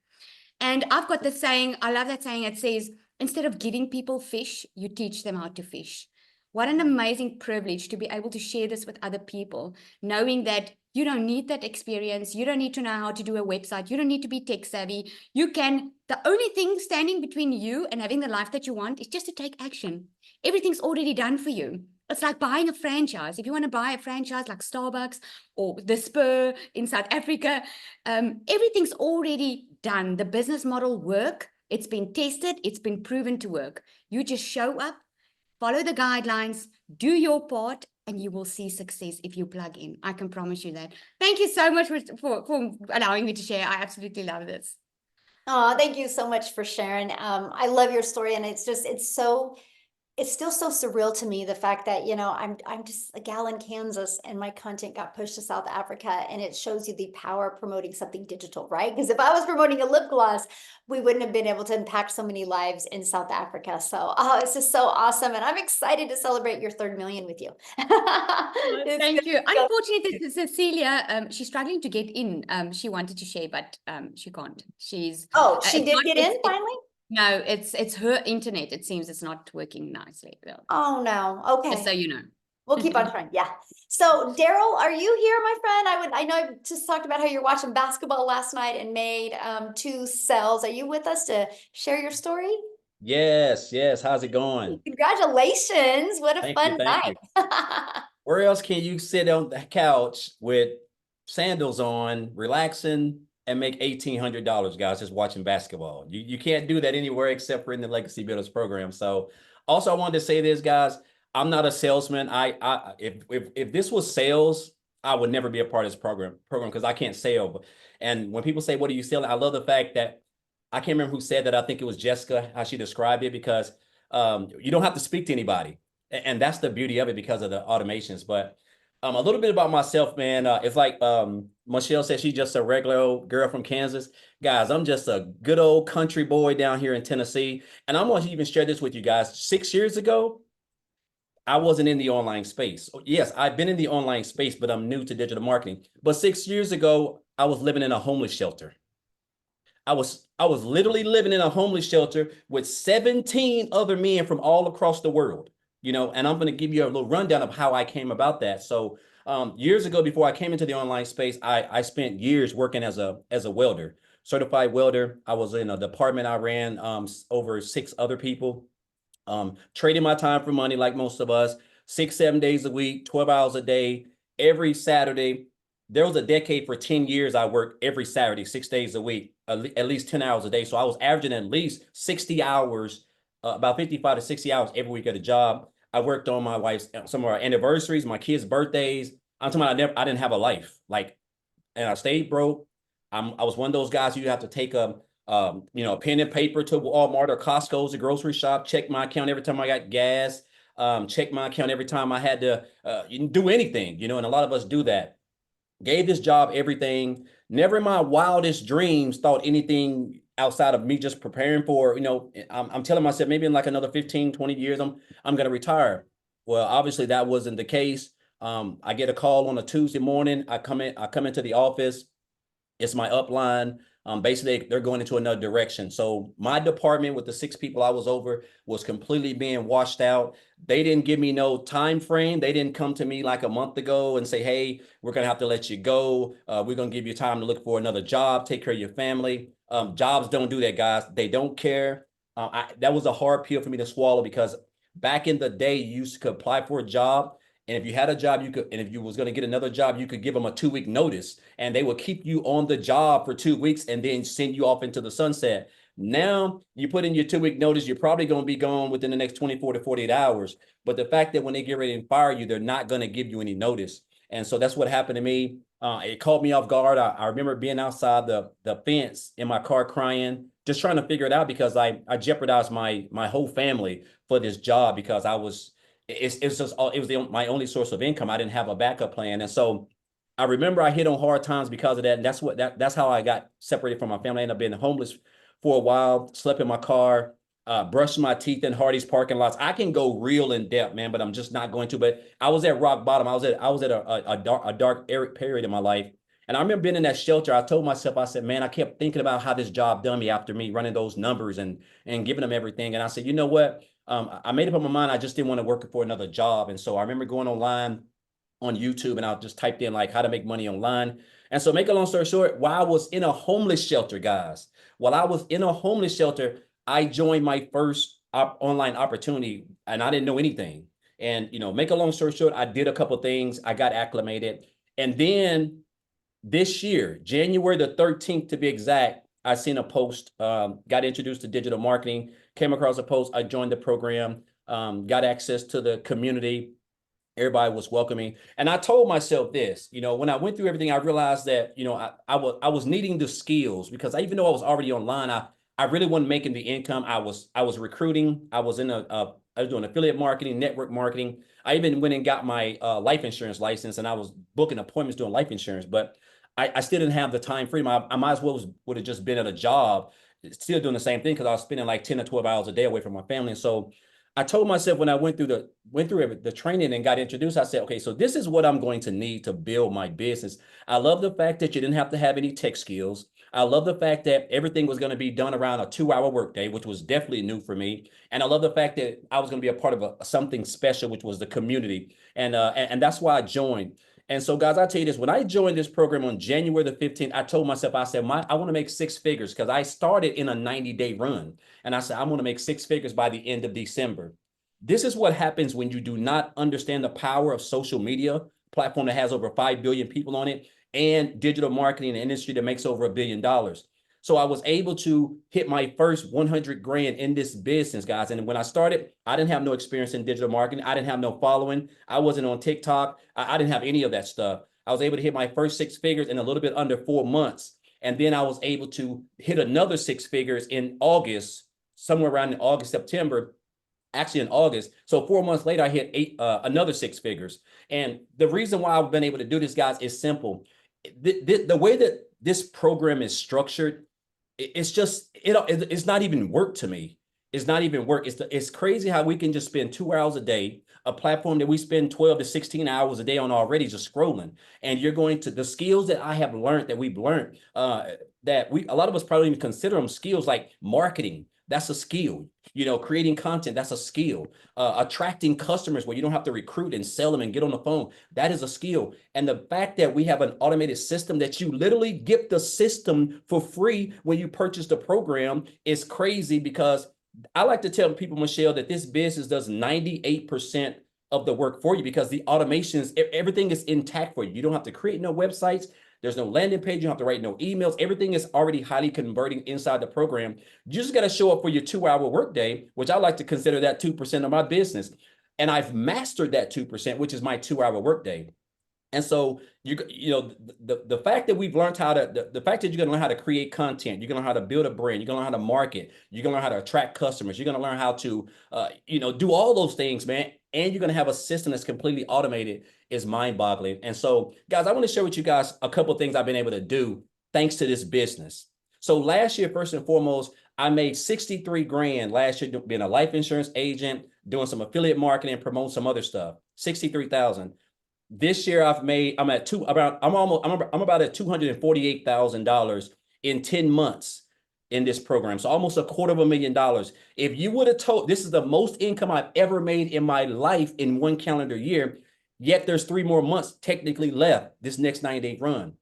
And I've got this saying, I love that saying. It says, instead of giving people fish, you teach them how to fish. What an amazing privilege to be able to share this with other people, knowing that you don't need that experience. You don't need to know how to do a website. You don't need to be tech savvy. The only thing standing between you and having the life that you want is just to take action. Everything's already done for you. It's like buying a franchise. If you want to buy a franchise like Starbucks or the Spur in South Africa, everything's already done. The business model work. It's been tested. It's been proven to work. You just show up, follow the guidelines, do your part, and you will see success if you plug in. I can promise you that. Thank you so much for allowing me to share. I absolutely love this. Oh, thank you so much for sharing. I love your story, and it's still so surreal to me, the fact that, I'm just a gal in Kansas and my content got pushed to South Africa, and it shows you the power of promoting something digital, right? Because if I was promoting a lip gloss, we wouldn't have been able to impact so many lives in South Africa. So, it's just so awesome. And I'm excited to celebrate your 3rd million with you. Thank you. Unfortunately, Cecilia, she's struggling to get in. She wanted to share, but she can't. Oh, she did get in finally? No, it's her internet. It seems it's not working nicely. Oh, no. Okay. Just so you know. We'll keep on trying. Yeah. So Daryl, are you here, my friend? I know I just talked about how you're watching basketball last night and made 2 sales. Are you with us to share your story? Yes, yes. How's it going? Congratulations. What a fun Thank night. you. Where else can you sit on the couch with sandals on, relaxing, and make $1,800, guys, just watching basketball? You can't do that anywhere except for in the Legacy Builders program. So also I wanted to say this, guys. I'm not a salesman. If this was sales, I would never be a part of this program because I can't sell. And when people say, what are you selling? I love the fact that I can't remember who said that. I think it was Jessica, how she described it, because you don't have to speak to anybody. And that's the beauty of it because of the automations. But a little bit about myself, man. It's like Michelle said, she's just a regular old girl from Kansas. Guys, I'm just a good old country boy down here in Tennessee. And I'm going to even share this with you guys. 6 years ago, I wasn't in the online space. Yes, I've been in the online space, but I'm new to digital marketing. But 6 years ago, I was living in a homeless shelter. I was literally living in a homeless shelter with 17 other men from all across the world, and I'm going to give you a little rundown of how I came about that. So years ago, before I came into the online space, I spent years working as a welder, certified welder. I was in a department I ran over 6 other people, trading my time for money like most of us, 6, 7 days a week, 12 hours a day, every Saturday. there was a decade for 10 years I worked every Saturday, 6 days a week, at least 10 hours a day. So I was averaging at least 60 hours, about 55 to 60 hours every week at a job. I worked on my wife's, some of our anniversaries, my kids' birthdays. I'm talking about I didn't have a life. Like, and I stayed broke. I was one of those guys you have to take a pen and paper to Walmart or Costco's, a grocery shop, check my account every time I got gas, check my account every time I had to do anything, and a lot of us do that. Gave this job everything. Never in my wildest dreams thought anything outside of me just preparing for, I'm telling myself maybe in like another 15, 20 years, I'm going to retire. Well, obviously that wasn't the case. I get a call on a Tuesday morning. I come into the office. It's my upline. Basically, they're going into another direction. So my department with the 6 people I was over was completely being washed out. They didn't give me no time frame. They didn't come to me like a month ago and say, hey, we're going to have to let you go. We're going to give you time to look for another job, take care of your family. Jobs don't do that, guys. They don't care. That was a hard pill for me to swallow because back in the day, you used to apply for a job. And if you had a job, you could, and if you was going to get another job, you could give them a 2-week notice and they would keep you on the job for 2 weeks and then send you off into the sunset. Now you put in your 2-week notice, you're probably going to be gone within the next 24 to 48 hours. But the fact that when they get ready to fire you, they're not going to give you any notice. And so that's what happened to me. It caught me off guard. I remember being outside the fence in my car crying, just trying to figure it out because I jeopardized my whole family for this job because I was, it's just it was my only source of income. I didn't have a backup plan, and so I remember I hit on hard times because of that, and that's how I got separated from my family. I ended up being homeless for a while, slept in my car, brushed my teeth in Hardee's parking lots. I can go real in depth, man, but I'm just not going to. But I was at rock bottom. I was at a dark period in my life, and I remember being in that shelter. I told myself, I said, man, I kept thinking about how this job done me after me running those numbers and giving them everything, and I said, you know what? I made up in my mind. I just didn't want to work for another job. And so I remember going online on YouTube and I just typed in like how to make money online. And so make a long story short, while I was in a homeless shelter, guys, while I was in a homeless shelter, I joined my first online opportunity and I didn't know anything. And, make a long story short, I did a couple of things. I got acclimated. And then this year, January the 13th to be exact, I seen a post, got introduced to digital marketing, came across a post, I joined the program, got access to the community. Everybody was welcoming. And I told myself this, when I went through everything, I realized that, I was needing the skills because even though I was already online, I really wasn't making the income. I was recruiting. I was I was doing affiliate marketing, network marketing. I even went and got my life insurance license and I was booking appointments doing life insurance, but I still didn't have the time freedom. I might as well would have just been at a job, still doing the same thing because I was spending like 10 to 12 hours a day away from my family. And so I told myself when I went through the training and got introduced, I said, okay, so this is what I'm going to need to build my business. I love the fact that you didn't have to have any tech skills. I love the fact that everything was going to be done around a 2-hour workday, which was definitely new for me. And I love the fact that I was going to be a part of something special, which was the community. And that's why I joined. And so, guys, I'll tell you this, when I joined this program on January the 15th, I told myself, I said, I want to make 6 figures because I started in a 90-day run. And I said, I'm going to make 6 figures by the end of December. This is what happens when you do not understand the power of social media, platform that has over 5 billion people on it, and digital marketing, an industry that makes over $1 billion. So I was able to hit my first 100 grand in this business, guys. And when I started, I didn't have no experience in digital marketing. I didn't have no following. I wasn't on TikTok. I didn't have any of that stuff. I was able to hit my first 6 figures in a little bit under 4 months. And then I was able to hit another 6 figures in August, somewhere around in August, September, actually in August. So 4 months later, I hit another 6 figures. And the reason why I've been able to do this, guys, is simple. The way that this program is structured, it's just, it's not even work to me. It's not even work. It's crazy how we can just spend 2 hours a day, a platform that we spend 12 to 16 hours a day on already just scrolling. And you're going to, the skills that I have learned, that we've learned, that a lot of us probably even consider them skills like marketing. That's a skill. Creating content, that's a skill. Attracting customers where you don't have to recruit and sell them and get on the phone, that is a skill. And the fact that we have an automated system that you literally get the system for free when you purchase the program is crazy because I like to tell people, Michelle, that this business does 98% of the work for you because the automations, everything is intact for you. You don't have to create no websites. There's no landing page. You don't have to write no emails. Everything is already highly converting inside the program. You just got to show up for your 2-hour workday, which I like to consider that 2% of my business. And I've mastered that 2%, which is my 2-hour workday. And so the fact that we've learned how to the fact that you're gonna learn how to create content, you're gonna learn how to build a brand, you're gonna learn how to market, you're gonna learn how to attract customers, you're gonna learn how to do all those things, man. And you're gonna have a system that's completely automated is mind-boggling. And so, guys, I want to share with you guys a couple of things I've been able to do thanks to this business. So last year, first and foremost, I made 63 grand last year being a life insurance agent, doing some affiliate marketing, and promoting some other stuff. 63,000. This year I'm at about at $248,000 in 10 months in this program. So almost $250,000. If you would have told, this is the most income I've ever made in my life in one calendar year, yet there's 3 more months technically left this next 90-day run.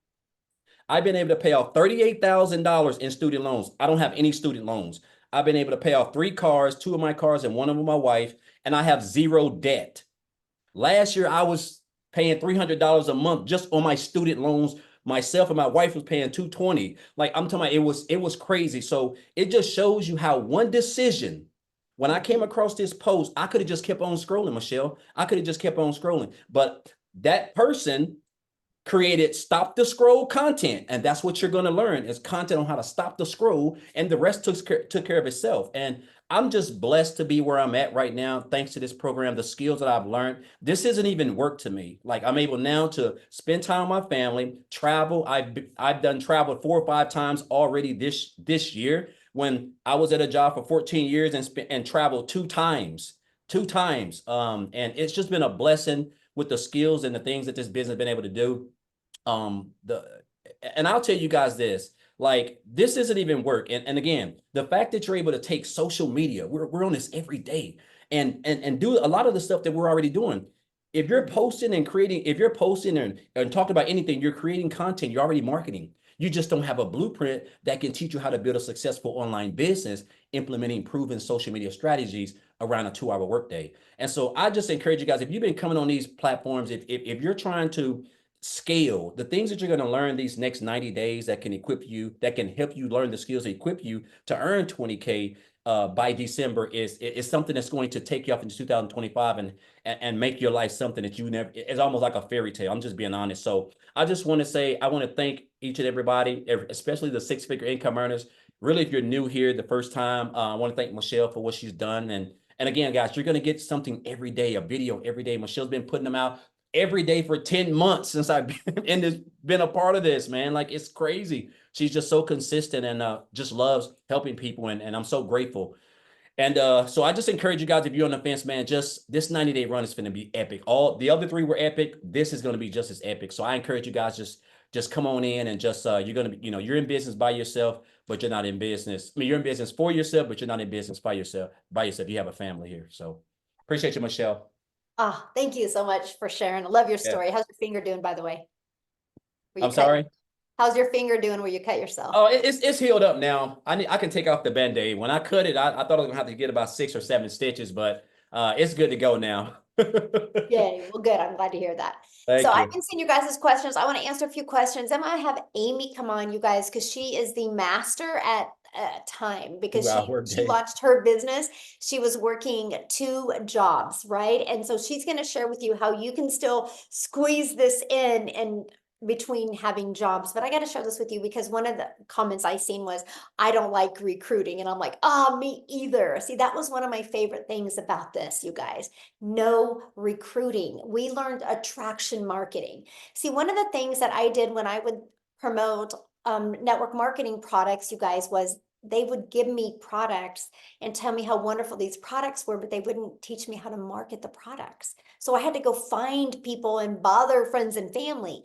I've been able to pay off $38,000 in student loans. I don't have any student loans. I've been able to pay off 3 cars, 2 of my cars and 1 of my wife, and I have 0 debt. Last year, I was paying $300 a month just on my student loans. Myself and my wife was paying $220. Like I'm talking about, it was crazy. So it just shows you how one decision, when I came across this post, I could have just kept on scrolling, Michelle. I could have just kept on scrolling. But that person created stop the scroll content, and that's what you're going to learn is content on how to stop the scroll, and the rest took care of itself. And I'm just blessed to be where I'm at right now thanks to this program, the skills that I've learned. This isn't even work to me. Like I'm able now to spend time with my family, travel. I've done travel 4 or 5 times already this year, when I was at a job for 14 years and traveled 2 times. And it's just been a blessing with the skills and the things that this business has been able to do. And I'll tell you guys this, like, this isn't even work. And again, the fact that you're able to take social media, we're on this every day and do a lot of the stuff that we're already doing. If you're posting and creating, if you're posting and talking about anything, you're creating content, you're already marketing. You just don't have a blueprint that can teach you how to build a successful online business, implementing proven social media strategies around a 2-hour workday. And so I just encourage you guys, if you've been coming on these platforms, if you're trying to scale the things that you're going to learn these next 90 days that can equip you, that can help you learn the skills that equip you to earn 20K by December is something that's going to take you off into 2025 and make your life something that you never, it's almost like a fairy tale. I'm just being honest. So I just want to say, I want to thank each and everybody, especially the 6-figure income earners. Really, if you're new here the first time, I want to thank Michelle for what she's done. And again, guys, you're going to get something every day, a video every day. Michelle's been putting them out every day for 10 months since I've been a part of this, man. Like, it's crazy. She's just so consistent and just loves helping people. And I'm so grateful. And so I just encourage you guys, if you're on the fence, man, just this 90-day run is going to be epic. All the other 3 were epic. This is going to be just as epic. So I encourage you guys, just come on in and just, you're going to be, you're in business by yourself, but you're not in business. I mean, you're in business for yourself, but you're not in business by yourself. You have a family here. So appreciate you, Michelle. Ah, thank you so much for sharing. I love your Yeah. story. How's your finger doing, by the way? Where you I'm cut- sorry. How's your finger doing where you cut yourself? Oh, it's healed up now. I can take off the Band-Aid. When I cut it, I thought I was gonna have to get about 6 or 7 stitches, but it's good to go now. Yay, well, good. I'm glad to hear that. Thank So you. I've been seeing you guys' questions. I want to answer a few questions. I'm gonna have Amy come on, you guys, because she is the master at time, because 2-hour she workday. launched her business. She was working 2 jobs, right? And so she's going to share with you how you can still squeeze this in and between having jobs. But I got to share this with you because one of the comments I seen was, I don't like recruiting. And I'm like, oh, me either. See, that was one of my favorite things about this, you guys. No recruiting. We learned attraction marketing. See, one of the things that I did when I would promote network marketing products, you guys, was they would give me products and tell me how wonderful these products were, but they wouldn't teach me how to market the products. So I had to go find people and bother friends and family.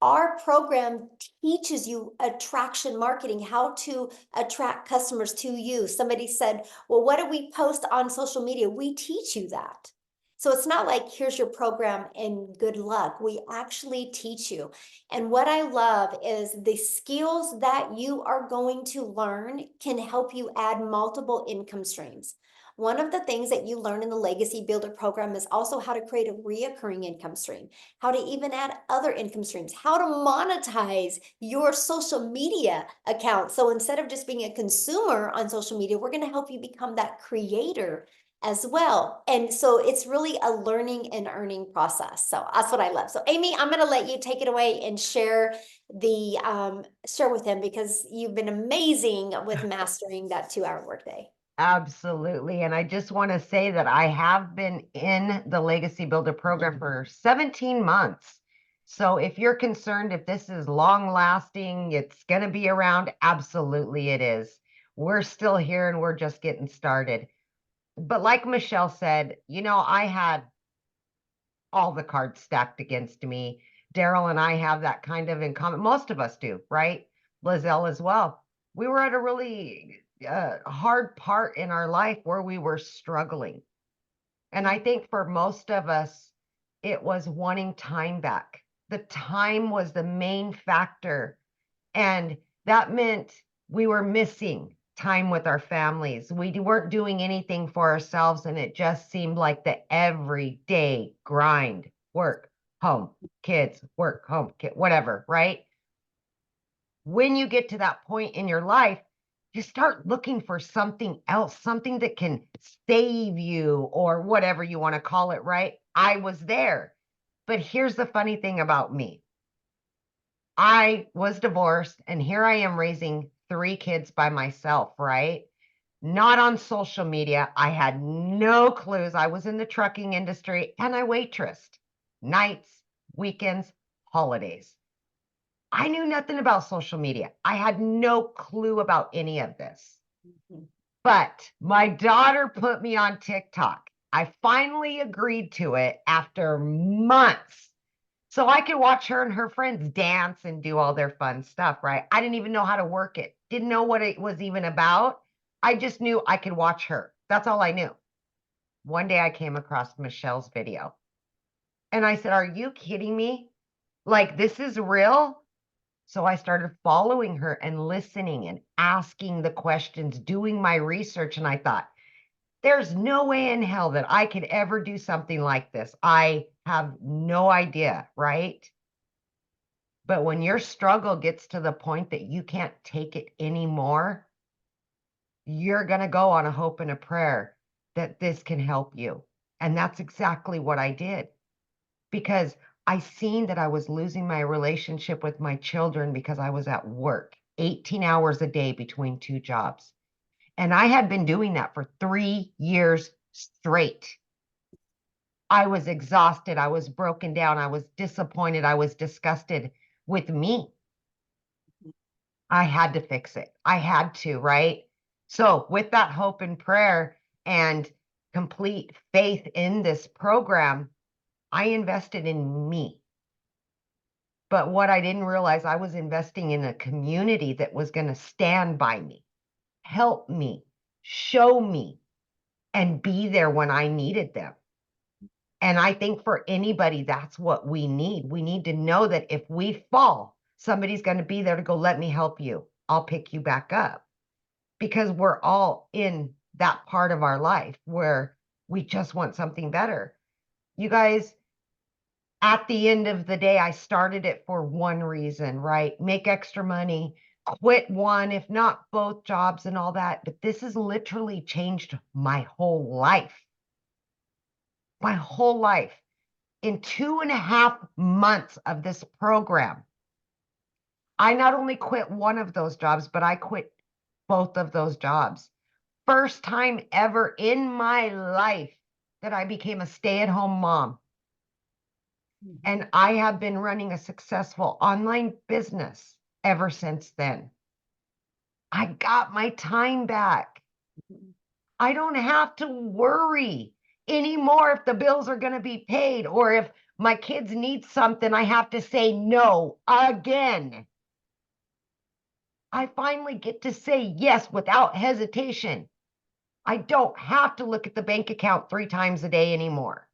Our program teaches you attraction marketing, how to attract customers to you. Somebody said, well, what do we post on social media? We teach you that. So it's not like, here's your program and good luck. We actually teach you. And what I love is the skills that you are going to learn can help you add multiple income streams. One of the things that you learn in the Legacy Builder program is also how to create a reoccurring income stream, how to even add other income streams, how to monetize your social media account. So instead of just being a consumer on social media, we're going to help you become that creator as well. And so it's really a learning and earning process. So that's what I love. So Amy, I'm going to let you take it away and share share with him, because you've been amazing with mastering that 2-hour workday. Absolutely. And I just want to say that I have been in the Legacy Builder program for 17 months. So if you're concerned if this is long lasting, it's going to be around, absolutely it is. We're still here and we're just getting started. But like Michelle said, you know, I had all the cards stacked against me. Daryl and I have that kind of in common. Most of us do, right? Lizelle as well. We were at a really hard part in our life where we were struggling. And I think for most of us, it was wanting time back. The time was the main factor. And that meant we were missing time with our families. We weren't doing anything for ourselves. And it just seemed like the everyday grind, work, home, kids, work, home, kid, whatever, right? When you get to that point in your life, you start looking for something else, something that can save you or whatever you want to call it, right? I was there. But here's the funny thing about me. I was divorced and here I am raising 3 kids by myself, right? Not on social media. I had no clues. I was in the trucking industry and I waitressed nights, weekends, holidays. I knew nothing about social media. I had no clue about any of this. But my daughter put me on TikTok. I finally agreed to it after months. So I could watch her and her friends dance and do all their fun stuff, right? I didn't even know how to work it. Didn't know what it was even about. I just knew I could watch her. That's all I knew. One day I came across Michelle's video. And I said, "Are you kidding me? Like, this is real?" So I started following her and listening and asking the questions, doing my research. And I thought, there's no way in hell that I could ever do something like this. I have no idea, right? But when your struggle gets to the point that you can't take it anymore, you're going to go on a hope and a prayer that this can help you. And that's exactly what I did, because I seen that I was losing my relationship with my children because I was at work 18 hours a day between 2 jobs. And I had been doing that for 3 years straight. I was exhausted. I was broken down. I was disappointed. I was disgusted with me. I had to fix it. I had to, right? So with that hope and prayer and complete faith in this program, I invested in me. But what I didn't realize, I was investing in a community that was going to stand by me, help me, show me, and be there when I needed them. And I think for anybody, that's what we need. We need to know that if we fall, somebody's going to be there to go, "Let me help you. I'll pick you back up." Because we're all in that part of our life where we just want something better. You guys, at the end of the day, I started it for one reason, right? Make extra money, quit one, if not both jobs and all that. But this has literally changed my whole life. My whole life. In 2.5 months of this program, I not only quit one of those jobs, but I quit both of those jobs. First time ever in my life that I became a stay-at-home mom. And I have been running a successful online business ever since then. I got my time back. I don't have to worry anymore if the bills are going to be paid, or if my kids need something, I have to say no again. I finally get to say yes without hesitation. I don't have to look at the bank account 3 times a day anymore.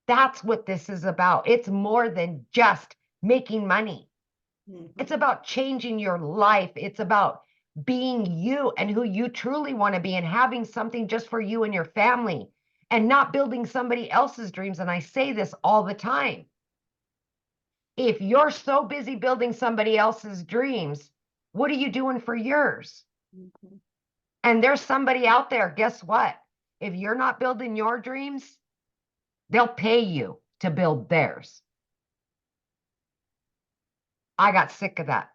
That's what this is about. It's more than just making money. It's about changing your life. It's about being you and who you truly want to be and having something just for you and your family and not building somebody else's dreams. And I say this all the time. If you're so busy building somebody else's dreams, what are you doing for yours? Mhm. And there's somebody out there, guess what? If you're not building your dreams, they'll pay you to build theirs. I got sick of that.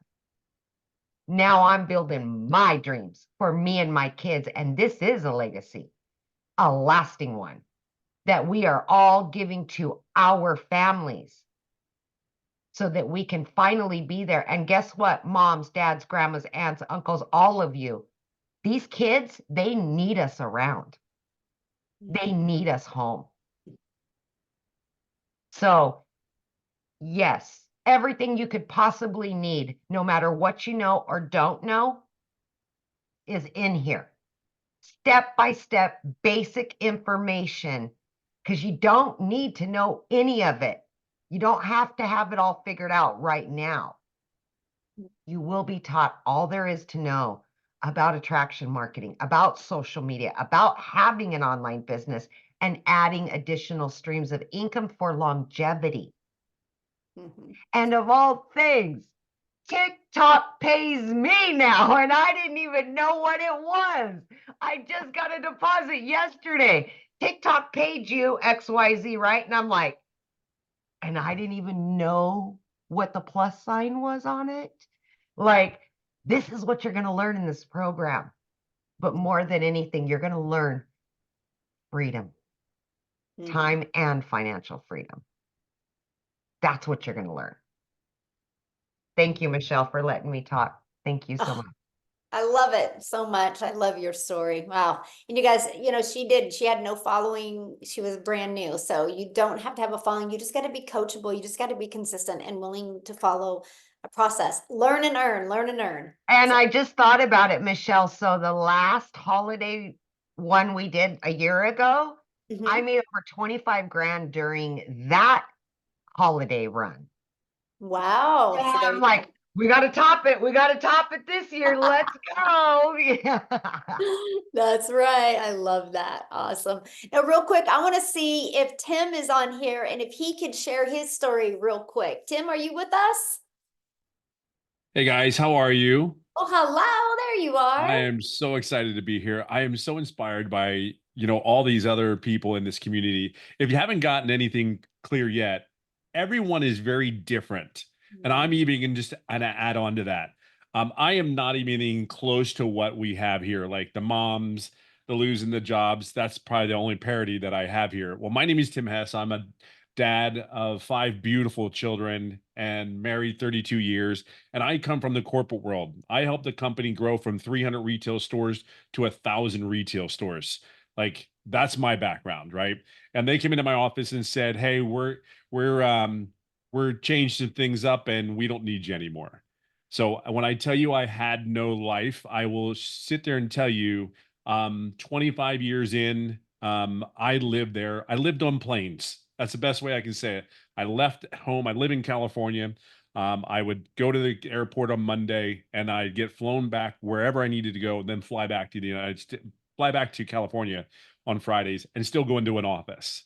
Now I'm building my dreams for me and my kids. And this is a legacy, a lasting one that we are all giving to our families so that we can finally be there. And guess what? Moms, dads, grandmas, aunts, uncles, all of you, these kids, they need us around. They need us home. So, yes, everything you could possibly need, no matter what you know or don't know, is in here. Step by step, basic information, because you don't need to know any of it. You don't have to have it all figured out right now. You will be taught all there is to know about attraction marketing, about social media, about having an online business and adding additional streams of income for longevity. Mhm. And of all things, TikTok pays me now, and I didn't even know what it was. I just got a deposit yesterday. TikTok paid you XYZ, right? And I'm like, and I didn't even know what the plus sign was on it. Like, this is what you're going to learn in this program. But more than anything, you're going to learn freedom, Mhm. time and financial freedom. That's what you're going to learn. Thank you, Michelle, for letting me talk. Thank you so Oh, much. I love it so much. I love your story. Wow. And you guys, she had no following. She was brand new. So you don't have to have a following. You just got to be coachable. You just got to be consistent and willing to follow a process. Learn and earn, learn and earn. And So, I just thought about it, Michelle. So the last holiday one we did a year ago, I mhm. made over 25 grand during that holiday run. Wow. So So there I'm you like, we got to top it. We got to top it this year. Let's go. Yeah. That's right. I love that. Awesome. Now, real quick, I want to see if Tim is on here and if he could share his story real quick. Tim, are you with us? Hey guys, how are you? Oh, hello. There you are. I am so excited to be here. I am so inspired by, all these other people in this community. If you haven't gotten anything clear yet, everyone is very different. And I'm even going to just add on to that. I am not even close to what we have here, like the moms, the losing the jobs. That's probably the only parity that I have here. Well, my name is Tim Hess. I'm a dad of 5 beautiful children and married 32 years. And I come from the corporate world. I helped the company grow from 300 retail stores to 1,000 retail stores. Like that's my background, right? And they came into my office and said, "Hey, we're changing things up, and we don't need you anymore." So when I tell you I had no life, I will sit there and tell you, 25 years in, I lived there. I lived on planes. That's the best way I can say it. I left home. I live in California. I would go to the airport on Monday and I'd get flown back wherever I needed to go, and then fly back to the United States, fly back to California on Fridays, and still go into an office.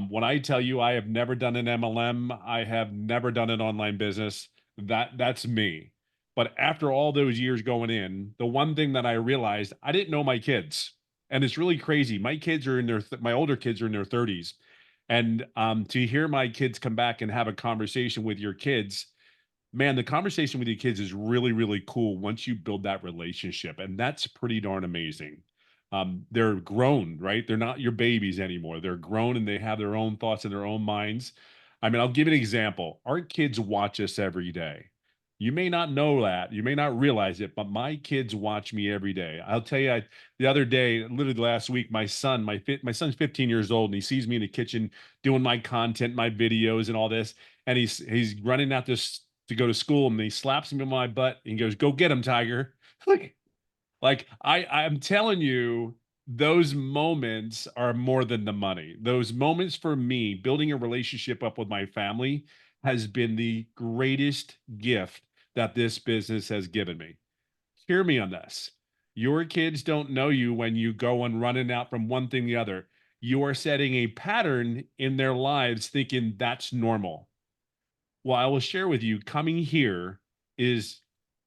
When I tell you I have never done an MLM, I have never done an online business. That's me. But after all those years going in, the one thing that I realized, I didn't know my kids, and it's really crazy. My kids are in my older kids are in their 30s, and to hear my kids come back and have a conversation with your kids, man, the conversation with your kids is really, really cool once you build that relationship. And that's pretty darn amazing. They're grown, right? They're not your babies anymore. They're grown and they have their own thoughts and their own minds. I mean, I'll give you an example. Our kids watch us every day. You may not know that, you may not realize it, but my kids watch me every day. I'll tell you, the other day, literally last week, my son's 15 years old, and he sees me in the kitchen doing my content, my videos, and all this, and he's running out this to go to school, and he slaps me on my butt and he goes, "Go get him, Tiger." I'm telling you, those moments are more than the money. Those moments for me, building a relationship up with my family, has been the greatest gift that this business has given me. hear me on this. Your kids don't know you when you go and running out from one thing to the other. You are setting a pattern in their lives thinking that's normal. Well, I will share with you, coming here is,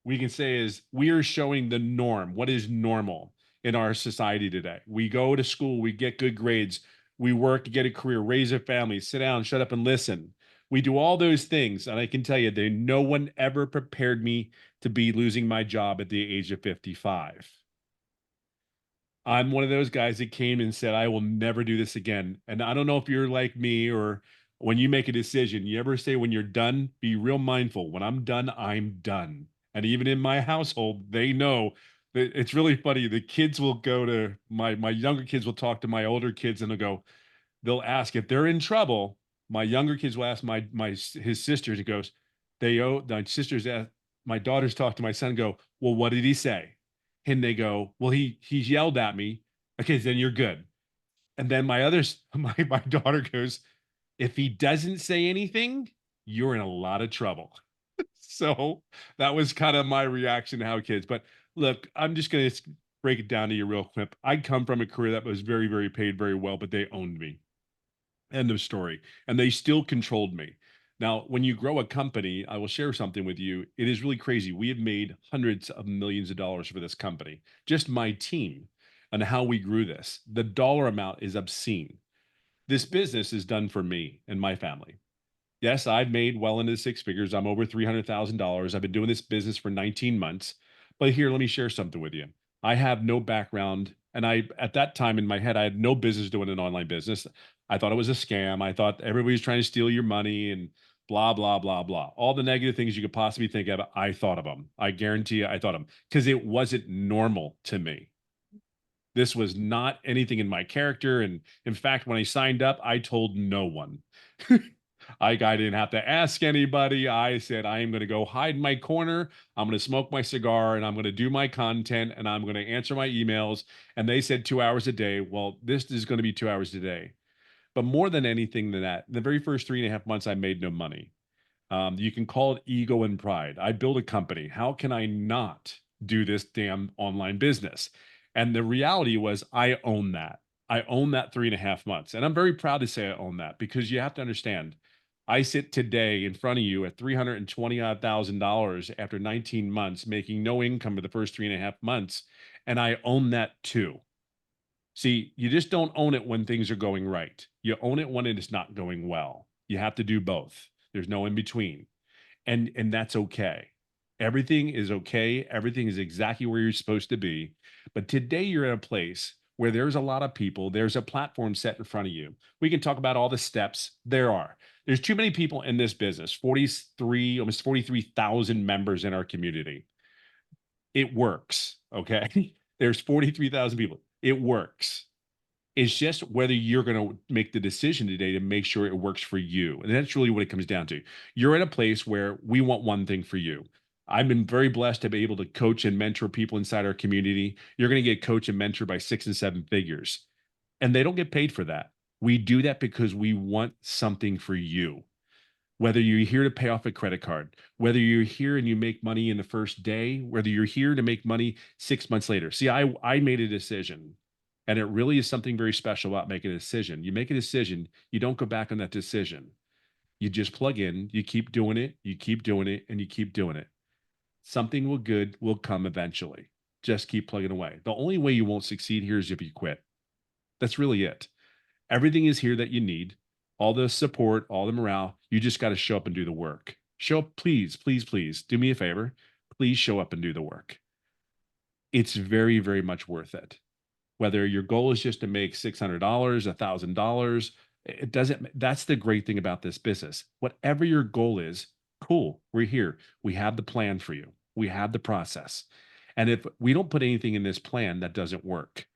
we can say, is we are showing the norm, what is normal in our society today. We go to school, we get good grades, we work to get a career, raise a family, sit down, shut up and listen. We do all those things. And I can tell you that no one ever prepared me to be losing my job at the age of 55. I'm one of those guys that came and said, I will never do this again. And I don't know if you're like me, or when you make a decision, you ever say when you're done, be real mindful. When I'm done, I'm done. And even in my household, they know that it's really funny. The kids will go to my younger kids will talk to my older kids and they'll ask if they're in trouble. My younger kids will ask his sisters. He goes, my sisters ask, my daughters talk to my son and go, well, what did he say? And they go, well, he's yelled at me. Okay, then you're good. And then my daughter goes, if he doesn't say anything, you're in a lot of trouble. So that was kind of my reaction to how kids. But look, I'm just going to break it down to you real quick. I come from a career that was very, very paid very well, but they owned me. End of story. And they still controlled me. Now, when you grow a company, I will share something with you. It is really crazy. We have made hundreds of millions of dollars for this company, just my team, and how we grew this. The dollar amount is obscene. This business is done for me and my family. Yes, I've made well into six figures. I'm over $300,000. I've been doing this business for 19 months. But here, let me share something with you. I have no background. And at that time in my head, I had no business doing an online business. I thought it was a scam. I thought everybody's trying to steal your money and blah, blah, blah, blah. All the negative things you could possibly think of, I thought of them. I guarantee you, I thought of them because it wasn't normal to me. This was not anything in my character. And in fact, when I signed up, I told no one. I didn't have to ask anybody. I said, I am going to go hide in my corner. I'm going to smoke my cigar and I'm going to do my content and I'm going to answer my emails. And they said 2 hours a day. Well, this is going to be 2 hours a day. But more than anything than that, the very first 3.5 months, I made no money. You can call it ego and pride. I built a company. How can I not do this damn online business? And the reality was I own that. I own that 3.5 months. And I'm very proud to say I own that because you have to understand, I sit today in front of you at $320,000 after 19 months, making no income for the first 3.5 months. And I own that too. See, you just don't own it when things are going right. You own it when it is not going well. You have to do both. There's no in between. And that's okay. Everything is okay. Everything is exactly where you're supposed to be. But today you're in a place where there's a lot of people. There's a platform set in front of you. We can talk about all the steps there are. There's too many people in this business, almost 43,000 members in our community. It works, okay? There's 43,000 people. It works. It's just whether you're going to make the decision today to make sure it works for you. And that's really what it comes down to. You're in a place where we want one thing for you. I've been very blessed to be able to coach and mentor people inside our community. You're going to get coached and mentored by 6 and 7 figures. And they don't get paid for that. We do that because we want something for you. Whether you're here to pay off a credit card, whether you're here and you make money in the first day, whether you're here to make money 6 months later. See, I made a decision. And it really is something very special about making a decision. You make a decision, you don't go back on that decision. You just plug in, you keep doing it, you keep doing it, and you keep doing it. Something good will come eventually. Just keep plugging away. The only way you won't succeed here is if you quit. That's really it. Everything is here that you need. All the support, all the morale. You just got to show up and do the work. Show up, please, please, please. Do me a favor. Please show up and do the work. It's very, very much worth it. Whether your goal is just to make $600, $1,000, it doesn't. That's the great thing about this business. Whatever your goal is, cool. We're here. We have the plan for you. We have the process. And if we don't put anything in this plan, that doesn't work.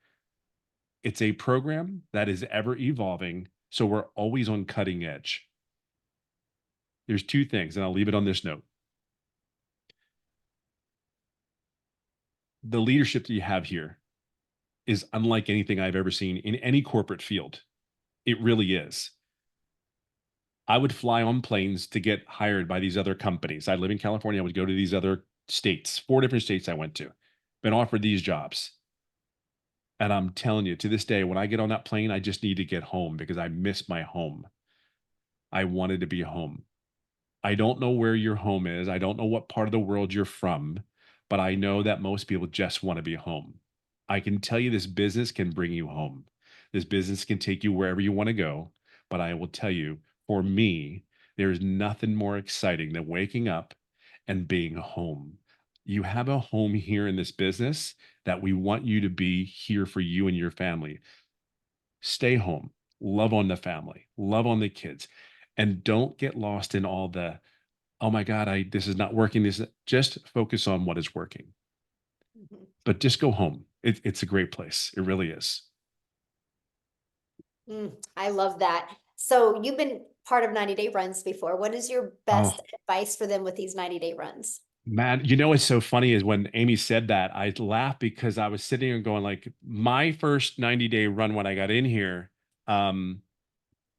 It's a program that is ever evolving. So we're always on cutting edge. There's 2 things, and I'll leave it on this note. The leadership that you have here is unlike anything I've ever seen in any corporate field. It really is. I would fly on planes to get hired by these other companies. I live in California. I would go to these other states, 4 different states I went to. been offered these jobs. And I'm telling you, to this day, when I get on that plane, I just need to get home because I miss my home. I wanted to be home. I don't know where your home is. I don't know what part of the world you're from, but I know that most people just want to be home. I can tell you this business can bring you home. This business can take you wherever you want to go. But I will tell you, for me, there's nothing more exciting than waking up and being home. You have a home here in this business that we want you to be here for you and your family. Stay home, love on the family, love on the kids, and don't get lost in all the, oh my God, this is not working. Just focus on what is working. Mhm. But just go home. It's a great place. It really is. I love that. So you've been part of 90-day runs before. What is your best Oh, advice for them with these 90-day runs? man, you know what's so funny is when Amy said that, I laughed because I was sitting here going like, my first 90-day run when I got in here,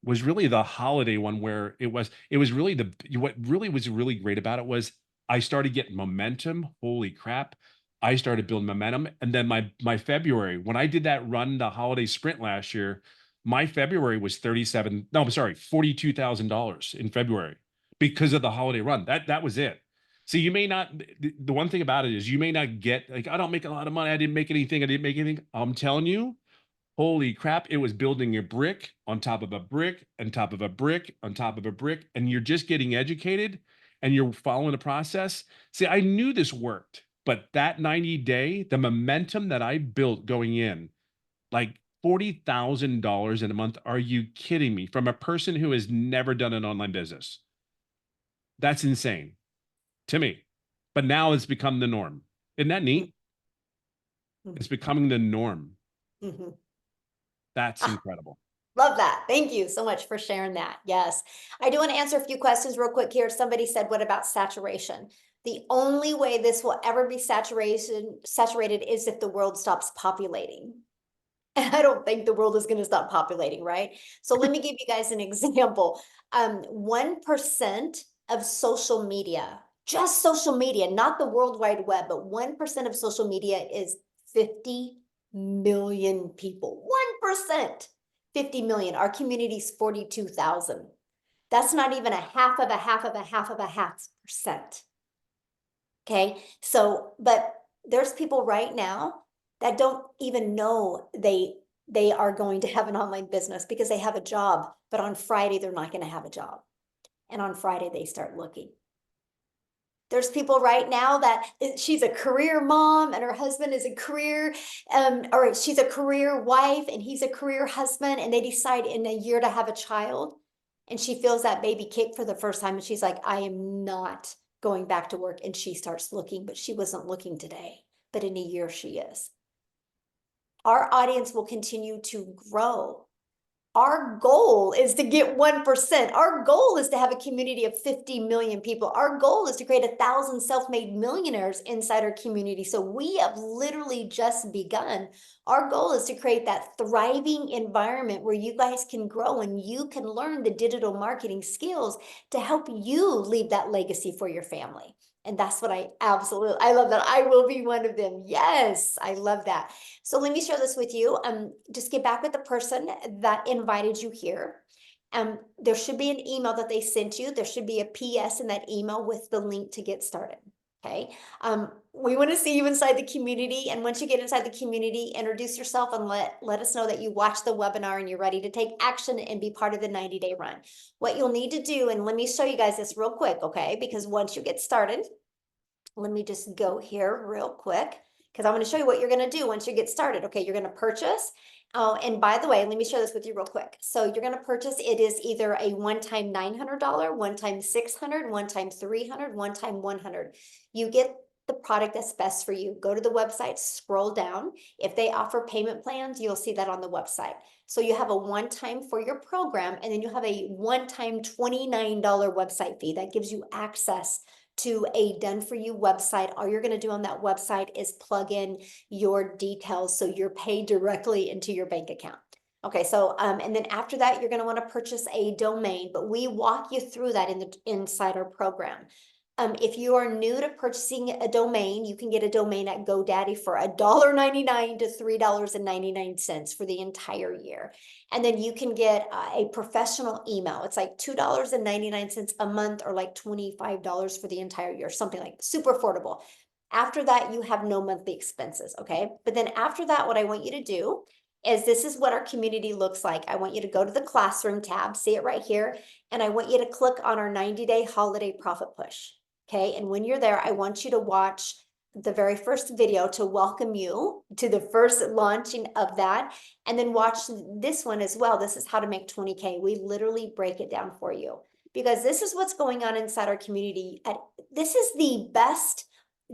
was really the holiday one where it was really what really was really great about it was I started getting momentum. Holy crap. I started building momentum. And then my February, when I did that run, the holiday sprint last year, my February was $42,000 in February because of the holiday run. That was it. See, you may not, the one thing about it is you may not get like, I don't make a lot of money. I didn't make anything. I didn't make anything. I'm telling you, holy crap, it was building a brick on top of a brick on top of a brick on top of a brick, and you're just getting educated and you're following the process. See, I knew this worked, but that 90-day, the momentum that I built going in, like $40,000 in a month. Are you kidding me? From a person who has never done an online business. That's insane to me. But now it's become the norm. Isn't that neat? It's becoming the norm. Mhm. That's incredible. Love that. Thank you so much for sharing that. Yes. I do want to answer a few questions real quick here. Somebody said, what about saturation? The only way this will ever be saturated is if the world stops populating. And I don't think the world is going to stop populating, right? So let me give you guys an example. 1% of social media, just social media, not the World Wide Web, but 1% of social media is 50 million people. 1%, 50 million. Our community's 42,000. That's not even a half of a half of a half of a half percent. Okay, so, but there's people right now that don't even know they are going to have an online business because they have a job, but on Friday they're not going to have a job. And on Friday they start looking. There's people right now that she's a career mom and her husband is a career, or she's a career wife and he's a career husband, and they decide in a year to have a child. And she feels that baby kick for the first time and she's like, I am not going back to work. And she starts looking, but she wasn't looking today, but in a year she is. Our audience will continue to grow. Our goal is to get 1%. Our goal is to have a community of 50 million people. Our goal is to create 1,000 self-made millionaires inside our community. So we have literally just begun. Our goal is to create that thriving environment where you guys can grow and you can learn the digital marketing skills to help you leave that legacy for your family. And that's what I love that. I will be one of them. Yes, I love that. So let me share this with you. Just get back with the person that invited you here. There should be an email that they sent you. There should be a PS in that email with the link to get started. Okay. We want to see you inside the community. And once you get inside the community, introduce yourself and let us know that you watched the webinar and you're ready to take action and be part of the 90-day run. What you'll need to do, and let me show you guys this real quick, okay? Because once you get started, let me just go here real quick because I'm going to show you what you're going to do once you get started. Okay, you're going to purchase. Oh, and by the way, let me share this with you real quick. So you're going to purchase, it is either a one-time $900, one-time $600, one-time $300, one-time $100. You get the product that's best for you. Go to the website, scroll down. If they offer payment plans, you'll see that on the website. So you have a one-time for your program, and then you have a one-time $29 website fee that gives you access to a done-for-you website. All you're going to do on that website is plug in your details so you're paid directly into your bank account. Okay, so and then after that, you're going to want to purchase a domain, but we walk you through that inside our program. If you are new to purchasing a domain, you can get a domain at GoDaddy for $1.99 to $3.99 for the entire year. And then you can get a professional email. It's like $2.99 a month, or like $25 for the entire year, something like super affordable. After that, you have no monthly expenses, okay? But then after that, what I want you to do is, this is what our community looks like. I want you to go to the classroom tab, see it right here, and I want you to click on our 90-day holiday profit push. Okay, and when you're there, I want you to watch the very first video to welcome you to the first launching of that. And then watch this one as well. This is how to make 20K. We literally break it down for you, because this is what's going on inside our community. This is the best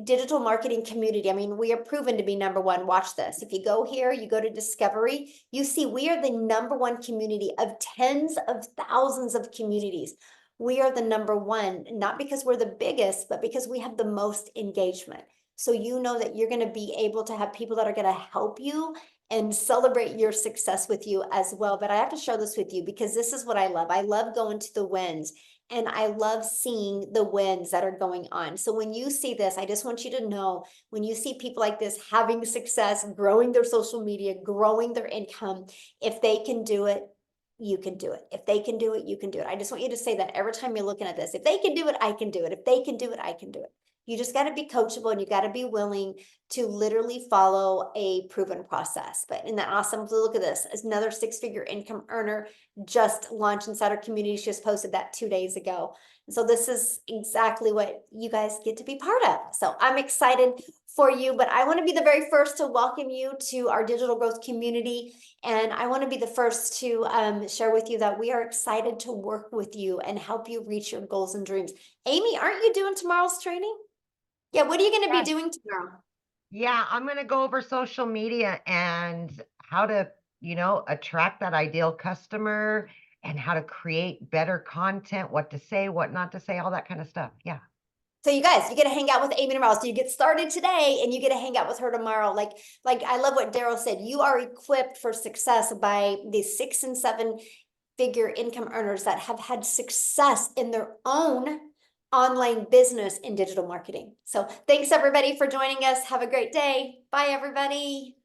digital marketing community. I mean, we are proven to be number one. Watch this. If you go here, you go to Discovery, you see we are the number one community of tens of thousands of communities. We are the number one, not because we're the biggest, but because we have the most engagement. So you know that you're going to be able to have people that are going to help you and celebrate your success with you as well. But I have to share this with you because this is what I love. I love going to the wins, and I love seeing the wins that are going on. So when you see this, I just want you to know, when you see people like this having success, growing their social media, growing their income, if they can do it, you can do it. If they can do it, you can do it. I just want you to say that every time you're looking at this. If they can do it, I can do it. If they can do it, I can do it. You just got to be coachable, and you got to be willing to literally follow a proven process. But isn't that awesome? Look at this. It's another 6-figure income earner just launched inside our community. She just posted that 2 days ago. And so this is exactly what you guys get to be part of. So I'm excited for you, but I want to be the very first to welcome you to our digital growth community. And I want to be the first to share with you that we are excited to work with you and help you reach your goals and dreams. Amy, aren't you doing tomorrow's training? Yeah, what are you going to be Yes. doing tomorrow? Yeah, I'm going to go over social media and how to, attract that ideal customer, and how to create better content, what to say, what not to say, all that kind of stuff. Yeah. So you guys, you get to hang out with Amy tomorrow. So you get started today and you get to hang out with her tomorrow. Like I love what Daryl said. You are equipped for success by these 6- and 7-figure income earners that have had success in their own online business in digital marketing. So thanks everybody for joining us. Have a great day. Bye everybody.